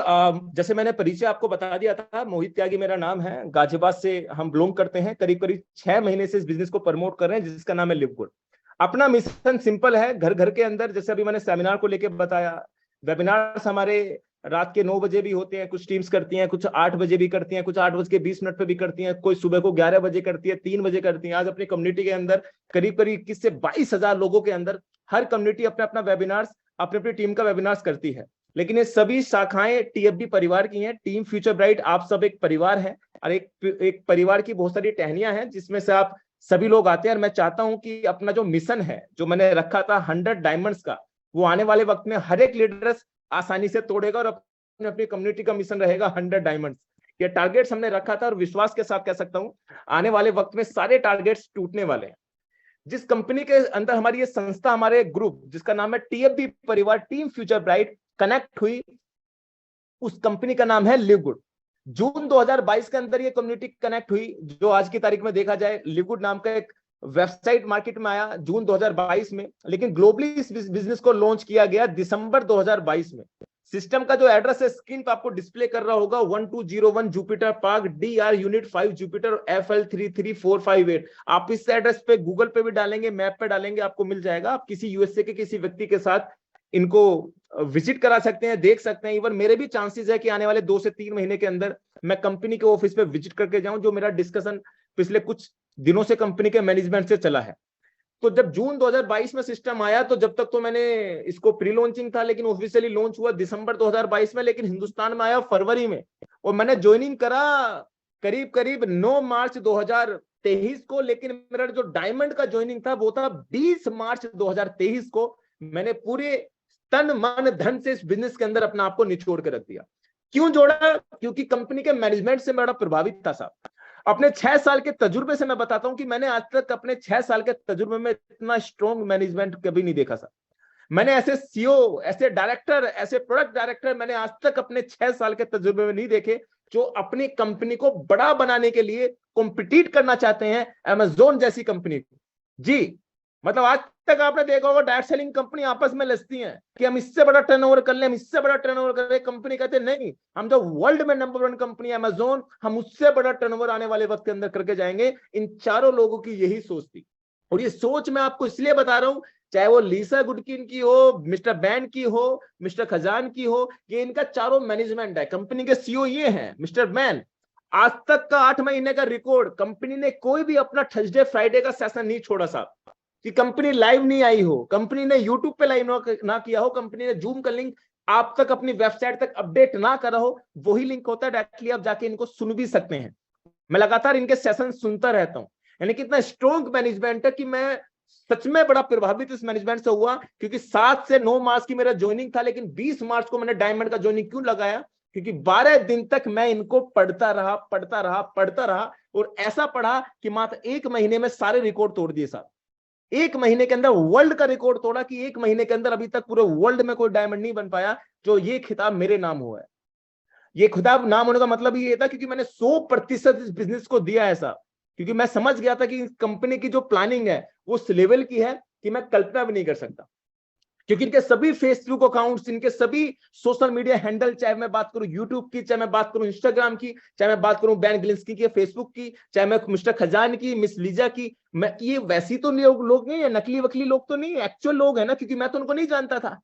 जैसे मैंने परिचय आपको बता दिया था, मोहित त्यागी मेरा नाम है, गाजियाबाद से हम बिलोंग करते हैं। करीब करीब 6 महीने से इस बिजनेस को प्रमोट कर रहे हैं, जिसका नाम है लिव गुड। अपना मिशन सिंपल है, घर घर के अंदर, जैसे अभी मैंने सेमिनार को लेकर बताया, वेबिनार्स हमारे रात के 9 बजे भी होते हैं, कुछ टीम्स करती हैं, कुछ 8 बजे भी करती हैं, कुछ 8:20 पे भी करती हैं, कोई सुबह को 11 बजे करती है, 3 बजे करती है। आज अपनी कम्युनिटी के अंदर करीब करीब 21 से 22,000 लोगों के अंदर हर कम्युनिटी अपना अपना वेबिनार्स, अपनी अपनी टीम का वेबिनार्स करती है। लेकिन ये सभी शाखाएं टीएफबी परिवार की हैं। टीम फ्यूचर ब्राइट आप सब एक परिवार है, और एक परिवार की बहुत सारी टहनियां हैं, जिसमें से आप सभी लोग आते हैं। और मैं चाहता हूं कि अपना जो मिशन है, जो मैंने रखा था 100 डायमंड्स का, वो आने वाले वक्त में हर एक लीडर्स आसानी से तोड़ेगा, और अपनी कम्युनिटी का मिशन रहेगा 100 डायमंड्स। ये टारगेट्स हमने रखा था, और विश्वास के साथ कह सकता हूं आने वाले वक्त में सारे टारगेट्स टूटने वाले हैं। जिस कंपनी के अंदर हमारी ये संस्था, हमारे ग्रुप जिसका नाम है TFB परिवार, टीम फ्यूचर ब्राइट, कनेक्ट हुई, उस कंपनी का नाम है लिव गुड। जून 2022 के अंदर ये कम्युनिटी कनेक्ट हुई, जो आज की तारीख में देखा जाए लिव गुड नाम का एक वेबसाइट मार्केट में आया जून 2022 में, लेकिन ग्लोबली इस बिजनेस को लॉन्च किया गया दिसंबर 2022 में। सिस्टम का जो एड्रेस है स्क्रीन पर आपको डिस्प्ले कर रहा होगा, 1201 Jupiter park, DR unit 5 Jupiter, FL33458। आप इस एड्रेस पे गूगल पे भी डालेंगे, मैप पे डालेंगे, आपको मिल जाएगा। आप किसी USA के किसी व्यक्ति के साथ इनको विजिट करा सकते हैं, देख सकते हैं। इवन मेरे भी चांसेस है कि आने वाले 2 से 3 महीने के अंदर मैं कंपनी के ऑफिस पे विजिट करके जाऊं, जो मेरा डिस्कशन पिछले कुछ दिनों से कंपनी के मैनेजमेंट से चला है। तो जब जून 2022 में सिस्टम आया, तो जब तक तो मैंने इसको प्री लॉन्चिंग था, लेकिन ऑफिशियली लॉन्च हुआ दिसंबर 2022 में, लेकिन हिंदुस्तान में आया फरवरी में। और मैंने ज्वाइनिंग करा करीब 9 मार्च 2023 को, लेकिन मेरा जो डायमंड का ज्वाइनिंग था वो था 20 मार्च 2023 को। मैंने पूरे तन मन धन से इस बिजनेस के अंदर अपना आपको निचोड़ के रख दिया। क्यों जोड़ा? क्योंकि कंपनी के मैनेजमेंट से मैं बड़ा प्रभावित था साहब। अपने 6 साल के तजुर्बे से मैं बताता हूं कि मैंने आज तक अपने 6 साल के तजुर्बे में इतना स्ट्रॉन्ग मैनेजमेंट कभी नहीं देखा सर। मैंने ऐसे CEO, ऐसे डायरेक्टर, ऐसे प्रोडक्ट डायरेक्टर मैंने आज तक अपने 6 साल के तजुर्बे में नहीं देखे, जो अपनी कंपनी को बड़ा बनाने के लिए कॉम्पिटिट करना चाहते हैं Amazon जैसी कंपनी को। जी, मतलब आज तक आपने देखा होगा डायरेक्ट सेलिंग कंपनी आपस में लड़ती हैं कि हम इससे बड़ा टर्नओवर कर लें, हम इससे बड़ा टर्नओवर कर लें। कंपनी कहते नहीं, हम जो वर्ल्ड में नंबर 1 कंपनी Amazon, हम उससे बड़ा टर्नओवर आने वाले वक्त के अंदर करके जाएंगे। इन चारों लोगों की यही सोच थी, और ये सोच मैं आपको इसलिए बता रहा हूं, चाहे वो लीसा गुडकिन की हो, मिस्टर बैन की हो, मिस्टर खजान की हो, ये इनका चारों मैनेजमेंट है। कंपनी के CEO ये हैं मिस्टर बैन। आज तक का 8 महीने का रिकॉर्ड, कंपनी ने कोई भी अपना थर्सडे फ्राइडे का सेशन नहीं छोड़ा साहब, कि कंपनी लाइव नहीं आई हो, कंपनी ने यूट्यूब पे लाइव ना किया हो, कंपनी ने जूम का लिंक आप तक अपनी वेबसाइट तक अपडेट ना करा हो। वही लिंक होता है, डायरेक्टली आप जाके इनको सुन भी सकते हैं। मैं लगातार इनके सेशन सुनता रहता हूं। यानी कि इतना स्ट्रॉन्ग मैनेजमेंट है कि मैं सच में बड़ा प्रभावित इस मैनेजमेंट से हुआ, क्योंकि 7 से 9 मार्च की मेरा ज्वाइनिंग था, लेकिन 20 मार्च को मैंने डायमंड का ज्वाइनिंग क्यों लगाया? क्योंकि 12 दिन तक मैं इनको पढ़ता रहा, और ऐसा पढ़ा कि मात्र 1 महीने में सारे रिकॉर्ड तोड़ दिए साहब। 1 महीने के अंदर वर्ल्ड का रिकॉर्ड तोड़ा, कि 1 महीने के अंदर अभी तक पूरे वर्ल्ड में कोई डायमंड नहीं बन पाया जो ये खिताब मेरे नाम हुआ है। ये खिताब नाम होने का मतलब ये था क्योंकि मैंने 100% इस बिजनेस को दिया है साहब, क्योंकि मैं समझ गया था कि इस कंपनी की जो प्लानिंग है वो उस लेवल की है कि मैं कल्पना भी नहीं कर सकता। क्योंकि इनके सभी फेसबुक अकाउंट्स, इनके सभी सोशल मीडिया हैंडल, चाहे मैं बात करूं यूट्यूब की, चाहे मैं बात करूं इंस्टाग्राम की, चाहे मैं बात करूं बैन गिलिंस्की की फेसबुक की, चाहे मैं मिस्टर खजान की, मिस लीजा की, मैं ये वैसी तो लोग नहीं है, नकली वकली लोग तो नहीं, एक्चुअल लोग है ना, क्योंकि मैं तो उनको नहीं जानता था।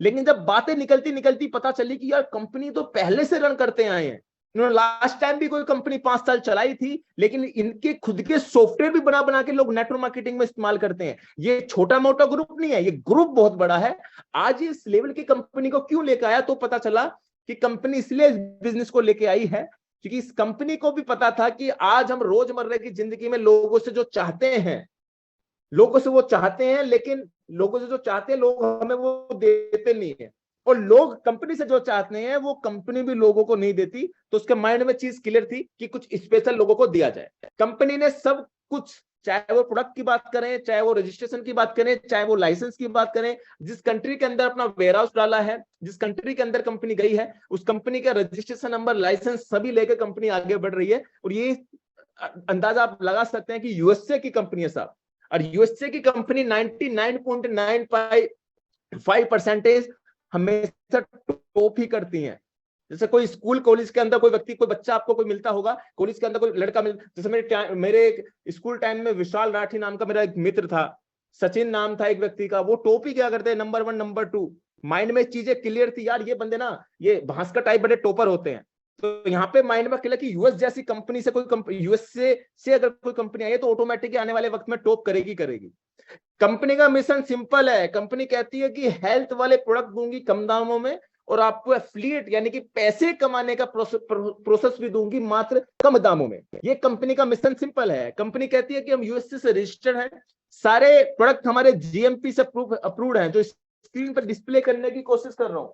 लेकिन जब बातें निकलती पता चली कि यार कंपनी तो पहले से रन करते आए हैं। इन्होंने लास्ट टाइम भी कोई कंपनी 5 साल चलाई थी, लेकिन इनके खुद के सॉफ्टवेयर भी बना के लोग नेटवर्क मार्केटिंग में इस्तेमाल करते हैं। ये छोटा मोटा ग्रुप नहीं है, ये ग्रुप बहुत बड़ा है। आज इस लेवल की कंपनी को क्यों लेकर आया, तो पता चला कि कंपनी इसलिए इस बिजनेस को लेके आई है क्योंकि इस कंपनी को भी पता था कि आज हम रोजमर्रा की जिंदगी में लोगों से जो चाहते हैं, लेकिन लोगों से जो चाहते हैं लोग हमें वो देते नहीं है, और लोग कंपनी से जो चाहते हैं वो कंपनी भी लोगों को नहीं देती। तो उसके माइंड में चीज क्लियर थी कि कुछ स्पेशल लोगों को दिया जाए। कंपनी ने सब कुछ, चाहे वो प्रोडक्ट की बात करें, चाहे वो रजिस्ट्रेशन की बात करें, चाहे वो लाइसेंस की बात करें, जिस कंट्री के अंदर अपना वेयरहाउस डाला है, जिस कंट्री के अंदर कंपनी गई है, उस कंपनी का रजिस्ट्रेशन नंबर, लाइसेंस सभी लेकर कंपनी आगे बढ़ रही है। और ये अंदाजा आप लगा सकते हैं कि USA की कंपनी है साहब, और USA की कंपनी 99.95% हमेशा टॉप ही करती हैं। जैसे कोई स्कूल कॉलेज के अंदर कोई व्यक्ति, कोई बच्चा आपको कोई मिलता होगा, कॉलेज के अंदर कोई लड़का जैसे मेरे स्कूल टाइम में विशाल राठी नाम का मेरा एक मित्र था, सचिन नाम था एक व्यक्ति का, वो टॉप ही क्या करते हैं, नंबर 1 नंबर 2। माइंड में चीजें क्लियर थी यार, ये बंदे ना ये भास्कर टाइप बड़े टॉपर होते हैं। तो यहाँ पे माइंड में क्लियर कि US जैसी कंपनी से USA से अगर कोई कंपनी आई है तो ऑटोमेटिकली आने वाले वक्त में टॉप करेगी। कंपनी का मिशन सिंपल है, कंपनी कहती है कि हेल्थ वाले प्रोडक्ट दूंगी कम दामों में, और आपको एफिलिएट यानी कि पैसे कमाने का प्रोसेस भी दूंगी मात्र कम दामों में। ये कंपनी का मिशन सिंपल है। कंपनी कहती है कि हम USA से रजिस्टर्ड हैं, सारे प्रोडक्ट हमारे GMP से अप्रूव्ड हैं, जो स्क्रीन पर डिस्प्ले करने की कोशिश कर रहा हूं।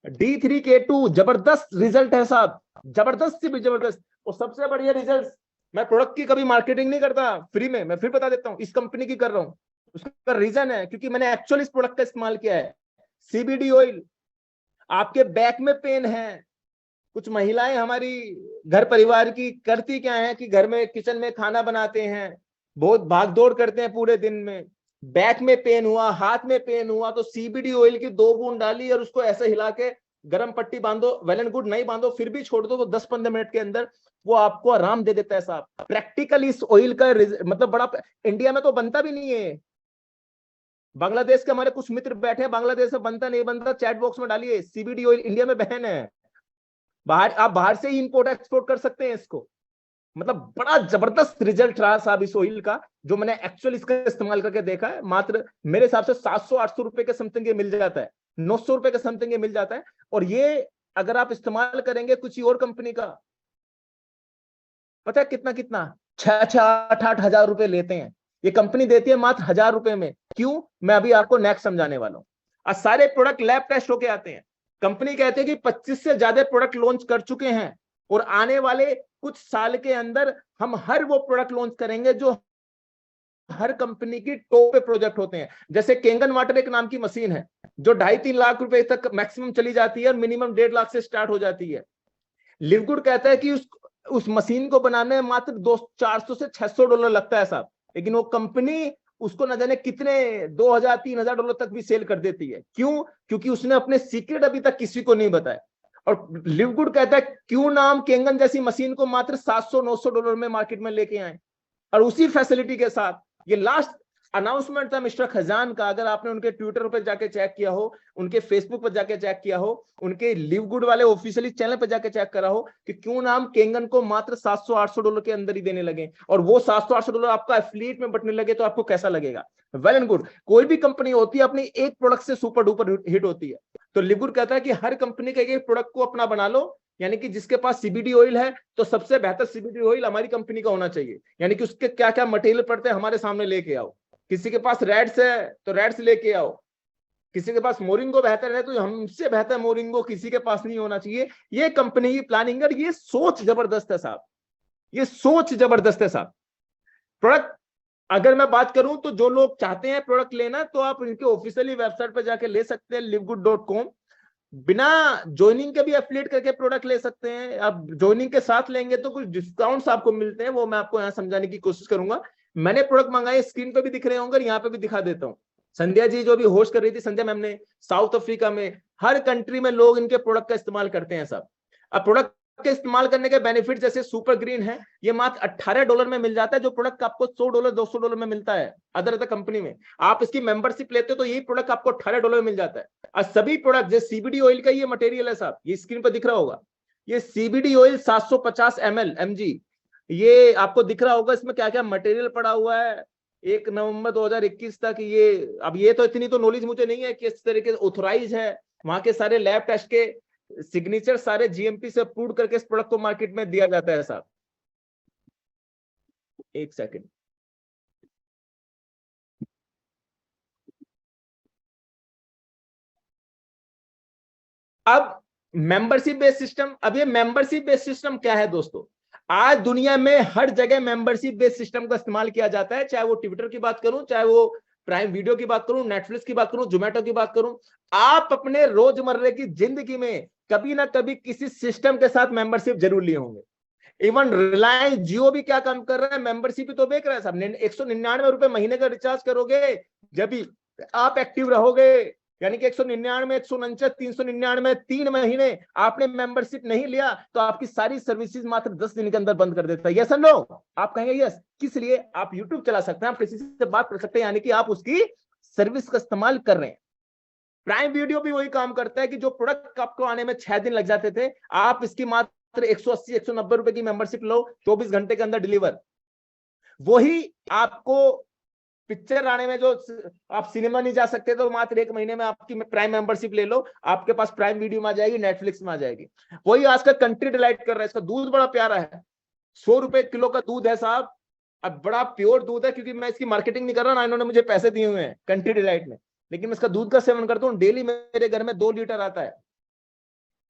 D3K2 जबरदस्त रिजल्ट है साहब, जबरदस्त से भी जबरदस्त। और सबसे बढ़िया रिजल्ट मैं प्रोडक्ट की कभी मार्केटिंग नहीं करता फ्री में, मैं फिर बता देता हूँ इस कंपनी की कर रहा हूँ। उसका रीजन है क्योंकि मैंने एक्चुअली इस प्रोडक्ट का इस्तेमाल किया है। सीबीडी ऑयल, आपके बैक में पेन है, कुछ महिलाएं हमारी घर परिवार की करती क्या है कि घर में किचन में खाना बनाते हैं, बहुत भाग दौड़ करते हैं पूरे दिन में, बैक में पेन हुआ, हाथ में पेन हुआ, तो सीबीडी ऑयल की 2 बूंद डाली और उसको ऐसे हिला के गरम पट्टी बांधो, वेल एंड गुड, नहीं बांधो फिर भी छोड़ दो, वो 10-15 मिनट के अंदर वो आपको आराम दे देता है साहब। प्रैक्टिकली इस ऑयल का मतलब बड़ा, इंडिया में तो बनता भी नहीं है। बांग्लादेश के हमारे कुछ मित्र बैठे हैं, बांग्लादेश में बनता नहीं बनता, चैट बॉक्स में डालिए, सीबीडी ऑयल इंडिया में बैन है। बाहर, आप बाहर से ही इंपोर्ट एक्सपोर्ट कर सकते हैं इसको। मतलब बड़ा जबरदस्त रिजल्ट रहा साहब इस ऑयल का, जो मैंने एक्चुअली इसका इस्तेमाल करके देखा है। मात्र मेरे हिसाब से 700-800 रुपए के समथिंग ये मिल जाता है, 900 रुपए के समथिंग ये मिल जाता है। और ये अगर आप इस्तेमाल करेंगे कुछ और कंपनी का, पता है कितना कितना 6-8 हजार रुपए लेते हैं, ये कंपनी देती है मात्र 1000 रुपए में। क्यों, मैं अभी आपको नेक्स्ट समझाने वाला हूं। और सारे प्रोडक्ट लैब टेस्ट होके आते हैं। कंपनी कहती है कि 25 से ज्यादा प्रोडक्ट लॉन्च कर चुके हैं और आने वाले कुछ साल के अंदर हम हर वो प्रोडक्ट लॉन्च करेंगे जो हर कंपनी की टॉप पे प्रोजेक्ट होते हैं। जैसे केंगन वाटर एक नाम की मशीन है जो 2.5-3 लाख रुपए तक मैक्सिमम चली जाती है और मिनिमम 1.5 लाख से स्टार्ट हो जाती है। लिवगुड कहता है कि उस मशीन को बनाने में मात्र 400 से $600 लगता है साहब, लेकिन वो कंपनी उसको न जाने कितने 2000-3000 डॉलर तक भी सेल कर देती है। क्यों, क्योंकि उसने अपने सीक्रेट अभी तक किसी को नहीं बताया। और लिवगुड कहता है क्यों ना हम केंगन जैसी मशीन को मात्र 700-900 डॉलर में मार्केट में लेके आए, और उसी फैसिलिटी के साथ। ये लास्ट अनाउंसमेंट था मिस्टर खजान का, अगर आपने उनके ट्विटर पर जाके चेक किया हो, उनके फेसबुक पर जाके चेक किया हो, उनके लिवगुड वाले ऑफिशियली चैनल पर जाके चेक करा हो कि क्यों ना हम केंगन को मात्र 700-800 डॉलर के अंदर ही देने लगे, और वो 700-800 डॉलर आपका एफिलिएट में बटने लगे, तो आपको कैसा लगेगा। वेल एंड गुड, कोई भी कंपनी होती है अपनी एक प्रोडक्ट से सुपर डुपर हिट होती है। तो लिवगुड कहता है कि हर कंपनी के एक प्रोडक्ट को अपना बना लो, यानी कि जिसके पास सीबीडी ऑयल है तो सबसे बेहतर सीबीडी ऑयल हमारी कंपनी का होना चाहिए, यानी कि उसके क्या क्या मटेरियल पड़ते हैं हमारे सामने लेके आओ। किसी के पास रेड्स है तो रेड्स लेके आओ, किसी के पास मोरिंगो बेहतर है तो हमसे बेहतर मोरिंगो किसी के पास नहीं होना चाहिए। ये कंपनी की प्लानिंग है, ये सोच जबरदस्त है साहब, ये सोच जबरदस्त है साहब। प्रोडक्ट अगर मैं बात करूं तो जो लोग चाहते हैं प्रोडक्ट लेना, तो आप इनके ऑफिशियली वेबसाइट पर जाके ले सकते हैं livegood.com। बिना ज्वाइनिंग के भी एफिलिएट करके प्रोडक्ट ले सकते हैं। आप ज्वाइनिंग के साथ लेंगे तो कुछ डिस्काउंट्स आपको मिलते हैं, वो मैं आपको यहाँ समझाने की कोशिश करूंगा। मैंने प्रोडक्ट मंगाए, स्क्रीन पे भी दिख रहे होंगे, यहाँ पे भी दिखा देता हूँ। संध्या जी जो भी होस्ट कर रही थी, संध्या मैम ने, साउथ अफ्रीका में, हर कंट्री में लोग इनके प्रोडक्ट का इस्तेमाल करते हैं सब। अब प्रोडक्ट के इस्तेमाल करने के बेनिफिट जैसे सुपर ग्रीन है, ये मात्र $18 में मिल जाता है, जो प्रोडक्ट आपको $100 $200 में मिलता है अदर कंपनी में। आप इसकी मेंबरशिप लेते हो तो यही प्रोडक्ट आपको $18 में मिल जाता है। और सभी प्रोडक्ट जैसे सीबीडी ऑयल का ये मटेरियल है साहब, ये स्क्रीन पर दिख रहा होगा, ये सीबीडी ऑयल 750 mg, ये आपको दिख रहा होगा इसमें क्या क्या मटेरियल पड़ा हुआ है। 1 नवंबर 2021 तक ये, अब ये तो इतनी तो नॉलेज मुझे नहीं है कि इस तरीके से ऑथोराइज है, वहां के सारे लैब टेस्ट के सिग्नेचर सारे जीएमपी से अप्रूव करके इस प्रोडक्ट को मार्केट में दिया जाता है साहब। एक सेकंड, अब मेंबरशिप बेस्ड सिस्टम। अब ये मेंबरशिप बेस्ड सिस्टम क्या है दोस्तों, आज दुनिया में हर जगह मेंबरशिप बेस्ड सिस्टम का इस्तेमाल किया जाता है, चाहे वो ट्विटर की बात करूं, चाहे वो प्राइम वीडियो की बात करूं, नेटफ्लिक्स की बात करूं, जोमेटो की बात करूं। आप अपने रोजमर्रे की जिंदगी में कभी ना कभी किसी सिस्टम के साथ मेंबरशिप जरूर लिए होंगे। इवन रिलायंस जियो भी क्या काम कर रहा है, मेंबरशिप ही तो बेच रहा है साहब। 199 रुपए महीने का रिचार्ज करोगे जब भी आप एक्टिव रहोगे, यानी कि 199, 149, 399, 3 महीने आपने मेंबरशिप नहीं लिया तो आपकी सारी सर्विसेज मात्र 10 दिन के अंदर बंद कर देता है। यस और नो? आप कहेंगे यस, किस लिए? आप यूट्यूब चला सकते हैं, आप किसी से बात कर सकते हैं, यानी कि आप उसकी सर्विस का इस्तेमाल कर रहे हैं। प्राइम वीडियो भी वही काम करता है कि जो प्रोडक्ट आपको आने में 6 दिन लग जाते थे, आप इसकी मात्र 180-190 रुपए की मेंबरशिप लो, 24 घंटे के अंदर डिलीवर। वही आपको पिक्चर आने में, जो आप सिनेमा नहीं जा सकते तो मात्र 1 महीने में आपकी प्राइम मेंबरशिप ले लो, आपके पास प्राइम वीडियो में आ जाएगी, नेटफ्लिक्स में आ जाएगी। वही आज का कंट्री डिलाइट कर रहा है, इसका दूध बड़ा प्यारा है, 100 रुपए किलो का दूध है साहब। अब बड़ा प्योर दूध है, क्योंकि मैं इसकी मार्केटिंग नहीं कर रहा ना, इन्होंने मुझे पैसे दिए हुए हैं कंट्री डिलाइट में, लेकिन मैं इसका दूध का सेवन करता हूँ डेली, मेरे घर में 2 लीटर आता है।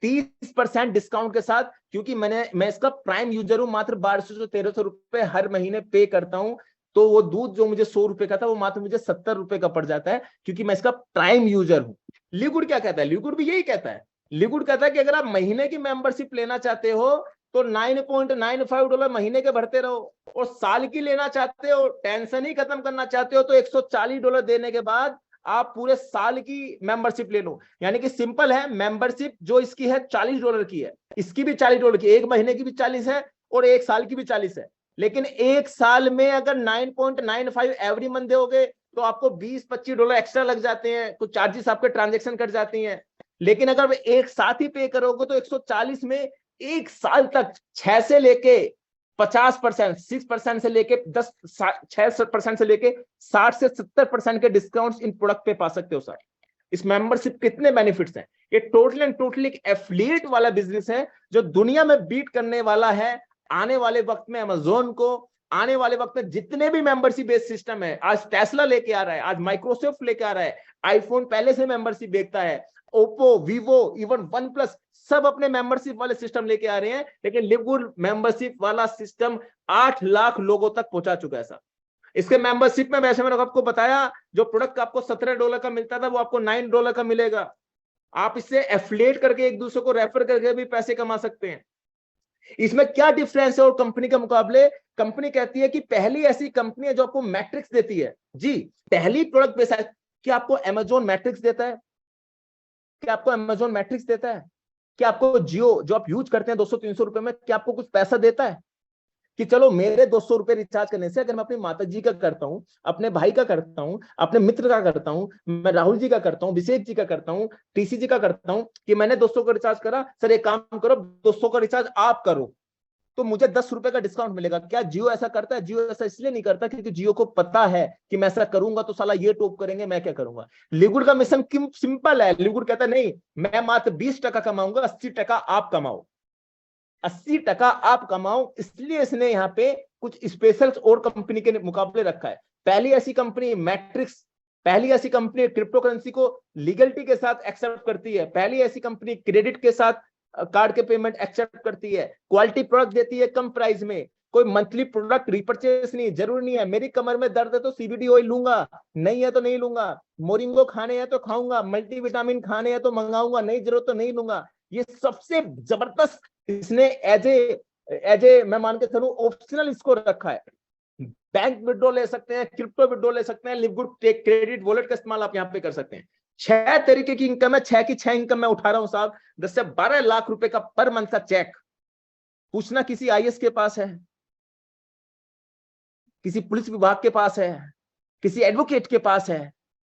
30% डिस्काउंट के साथ, क्योंकि मैं इसका प्राइम यूजर हूं, मात्र 1200 से 1300 रुपए हर महीने पे करता हूं, तो वो दूध जो मुझे 100 रुपए का था वो मात्र मुझे 70 रुपए का पड़ जाता है, क्योंकि मैं इसका प्राइम यूजर हूं। लिगुड क्या कहता है? लिगुड भी यही कहता है। लिगुड कहता है कि अगर आप महीने की मेंबरशिप लेना चाहते हो तो $9.95 महीने के भरते रहो, और साल की लेना चाहते हो, टेंशन ही खत्म करना चाहते हो, तो $140 देने के बाद आप पूरे साल की मेंबरशिप ले लो। यानी कि सिंपल है, मेंबरशिप जो इसकी है $40 की है, इसकी भी $40 की, एक महीने की भी 40 है और एक साल की भी 40 है। लेकिन एक साल में अगर 9.95 एवरी मंथ दोगे तो आपको $20-25 एक्स्ट्रा लग जाते हैं, कुछ चार्जेस आपके ट्रांजेक्शन कट जाती हैं। लेकिन अगर एक साथ ही पे करोगे तो 140 में एक साल तक 6 से लेके 50%, 6% से लेके 6% से लेके 60 से 70% के डिस्काउंट इन प्रोडक्ट पे पा सकते हो सर। इस मेंबरशिप कितने बेनिफिट्स हैं? ये टोटल एंड टोटली एक एफिलिएट वाला बिजनेस है जो दुनिया में बीट करने वाला है आने वाले वक्त में अमेजोन को। आने वाले वक्त में जितने भी मेंबरशिप बेस्ड सिस्टम है, आज टेस्ला लेके आ रहा है, आज माइक्रोसॉफ्ट लेके आ रहा है, आईफोन पहले से मेंबरशिप बेचता है, Oppo, Vivo, even one plus सब अपने मेंबरशिप वाले सिस्टम लेके आ रहे हैं। लेकिन लिवगुड मेंबरशिप वाला सिस्टम 8 लाख लोगों तक पहुंचा चुका है सर। इसके मेंबरशिप में वैसे मैंने आपको बताया, जो प्रोडक्ट आपको $17 का मिलता था वो आपको $9 का मिलेगा। आप इससे एफिलिएट करके एक दूसरे को रेफर करके भी पैसे कमा सकते हैं। इसमें क्या डिफरेंस है और कंपनी के मुकाबले? कंपनी कहती है कि पहली ऐसी कंपनी है जो आपको मैट्रिक्स देती है। जी, पहली प्रोडक्ट बेस है। क्या आपको अमेजोन मैट्रिक्स देता है? क्या आपको अमेजोन मैट्रिक्स देता है? क्या आपको जियो जो आप यूज करते हैं 200-300 रुपए में, क्या आपको कुछ पैसा देता है? कि चलो मेरे 200 रुपए रिचार्ज करने से अगर मैं अपनी माता जी का करता हूं, अपने भाई का करता हूं, अपने मित्र का करता हूं, मैं राहुल जी का करता हूं, अभिषेक जी का करता हूं, टीसी जी का करता हूं, कि मैंने 200 का रिचार्ज करा, सर एक काम करो 200 का रिचार्ज आप करो तो मुझे 10 रुपए का डिस्काउंट मिलेगा। क्या जियो ऐसा करता है? जियो ऐसा इसलिए नहीं करता क्योंकि जियो को पता है कि मैं ऐसा करूंगा तो साला ये टॉप करेंगे, मैं क्या करूंगा। लिगुड का मिशन सिंपल है। लिगुड कहता है नहीं, मैं मात्र 20% कमाऊंगा, 80% आप कमाओ, 80% आप कमाओ। इसलिए इसने यहाँ पे कुछ स्पेशल और कंपनी के मुकाबले रखा है। पहली ऐसी कंपनी मैट्रिक्स, पहली ऐसी कंपनी क्रिप्टो करेंसी को लीगलिटी के साथ एक्सेप्ट करती है, पहली ऐसी कंपनी क्रेडिट के साथ कार्ड के पेमेंट एक्सेप्ट करती है, क्वालिटी प्रोडक्ट देती है कम प्राइस में, कोई मंथली प्रोडक्ट रिपर्चेस नहीं, जरूरी नहीं है मेरी कमर में दर्द है तो सीबीडी ऑयल लूंगा, नहीं है तो नहीं लूंगा, मोरिंगो खाने हैं तो खाऊंगा, मल्टीविटामिन खाने हैं तो मंगाऊंगा, नहीं जरूरत तो नहीं लूंगा। ये सबसे जबरदस्त इसने एज ए मैं मान के चलूं ऑप्शनल इसको रखा है। बैंक विड्रॉ ले सकते हैं, क्रिप्टो विड्रॉ ले सकते हैं, लिवगुड क्रेडिट वॉलेट का इस्तेमाल आप यहाँ पे कर सकते हैं। 6 तरीके की इनकम है, 6 की 6 इनकम मैं उठा रहा हूं साहब। 10 से 12 लाख रुपए का पर मंथ का चेक। पूछना किसी आईएएस के पास है, किसी पुलिस विभाग के पास है, किसी एडवोकेट के पास है,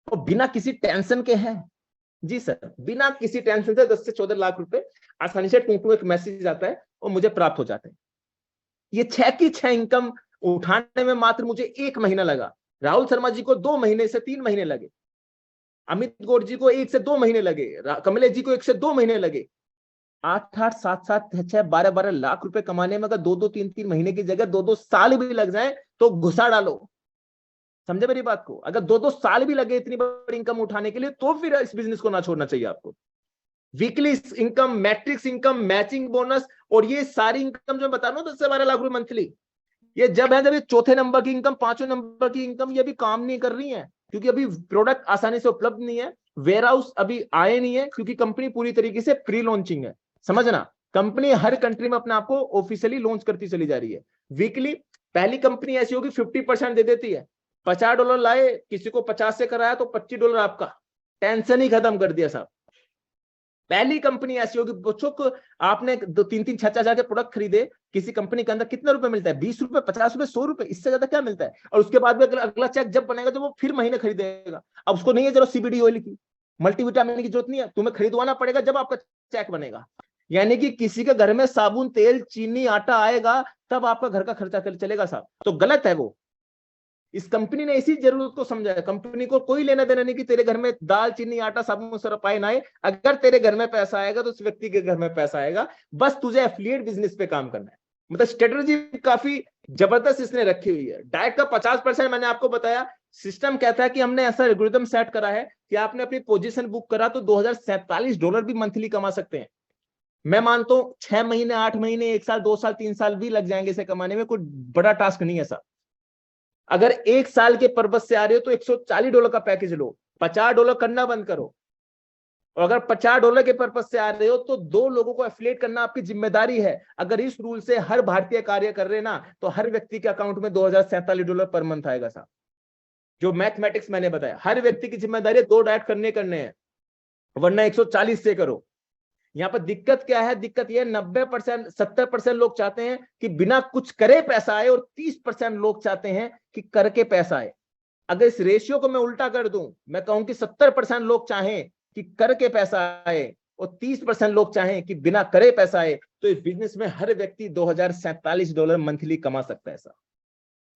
तो बिना किसी टेंशन के है। जी सर, बिना किसी टेंशन से 10 से 14 लाख रुपए आसानी से टूटू एक मैसेज आता है और मुझे प्राप्त हो जाते हैं। ये 6 की 6 इनकम उठाने में मात्र मुझे 1 महीना लगा। राहुल शर्मा जी को 2 महीने से 3 महीने लगे, अमित गौड़ जी को 1 से 2 महीने लगे, कमलेश जी को 1 से 2 महीने लगे। 8-8, 7-7, 6-6, 12-12 लाख रुपए कमाने में अगर 2-2, 3-3 महीने की जगह 2-2 साल भी लग जाए तो घुसा डालो। समझे मेरी बात को? अगर 2-2 साल भी लगे इतनी बड़ी इनकम उठाने के लिए तो फिर इस बिजनेस को ना छोड़ना चाहिए आपको। Weekly income, matrix income, matching bonus, और ये सारी इनकम जो बता रहा हूं 10 से 12 लाख रुपए मंथली, ये जब ये चौथे नंबर की इनकम, 5वें नंबर की इनकम ये अभी काम नहीं कर रही है क्योंकि अभी प्रोडक्ट आसानी से उपलब्ध नहीं है, वेयर हाउस अभी आए नहीं है क्योंकि कंपनी पूरी तरीके से प्री लॉन्चिंग है। समझना, कंपनी हर कंट्री में अपने आप को ऑफिशियली लॉन्च करती चली जा रही है। वीकली पहली कंपनी ऐसी होगी 50% दे देती है। $50 लाए, किसी को 50 से कराया तो $25 आपका, टेंशन ही खत्म कर दिया साहब। पहली कंपनी ऐसी होगी बच्चों को, आपने 2-3-3, 6-6 हजार के प्रोडक्ट खरीदे, किसी कंपनी के अंदर कितने रुपए मिलता है? 20 रुपए, 50 रुपए, 100 रुपए, इससे ज्यादा क्या मिलता है? और उसके बाद भी अगला चेक जब बनेगा तो वो फिर महीने खरीदेगा। अब उसको नहीं है जरूरत सीबीडी ऑयल की, मल्टीविटामिन की जरूरत नहीं है, तुम्हें खरीदवाना पड़ेगा जब आपका चेक बनेगा। यानी कि किसी के घर में साबुन, तेल, चीनी, आटा आएगा तब आपका घर का खर्चा चलेगा साहब, तो गलत है वो। इस कंपनी ने इसी जरूरत को समझा है। कंपनी को कोई लेना देना नहीं कि तेरे घर में दाल, चीनी, आटा, साबुन, सरफ आए ना आए। अगर तेरे घर में पैसा आएगा तो उस व्यक्ति के घर में पैसा आएगा। बस तुझे एफिलिएट बिजनेस पे काम करना है। मतलब स्ट्रेटजी काफी जबरदस्त इसने रखी हुई है। डायरेक्ट का 50% मैंने आपको बताया। सिस्टम कहता है कि हमने ऐसा एल्गोरिथम सेट करा है कि आपने अपनी पोजीशन बुक करा तो $2047 भी मंथली कमा सकते हैं। मैं मानता हूं 6 महीने, 8 महीने, 1 साल, 2 साल, 3 साल भी लग जाएंगे इसे कमाने में, कोई बड़ा टास्क नहीं है साहब। अगर 1 साल के पर्पस से आ रहे हो तो $140 का पैकेज लो, $50 करना बंद करो। और अगर $50 के पर्पस से आ रहे हो तो 2 लोगों को एफिलिएट करना आपकी जिम्मेदारी है। अगर इस रूल से हर भारतीय कार्य कर रहे ना, तो हर व्यक्ति के अकाउंट में $2047 पर मंथ आएगा साहब। जो मैथमेटिक्स मैंने बताया, हर व्यक्ति की जिम्मेदारी है 2 डाइट करने हैं, वरना 140 से करो। यहाँ पर दिक्कत क्या है? दिक्कत यह 90%, 70% लोग चाहते हैं कि बिना कुछ करे पैसा आए, और 30% लोग चाहते हैं कि करके पैसा आए। अगर इस रेशियो को मैं उल्टा कर दूं, मैं कहूं कि 70% लोग चाहें कि करके पैसा आए और 30% लोग चाहें कि बिना करे पैसा आए, तो इस बिजनेस में हर व्यक्ति $2047 मंथली कमा सकता है सर।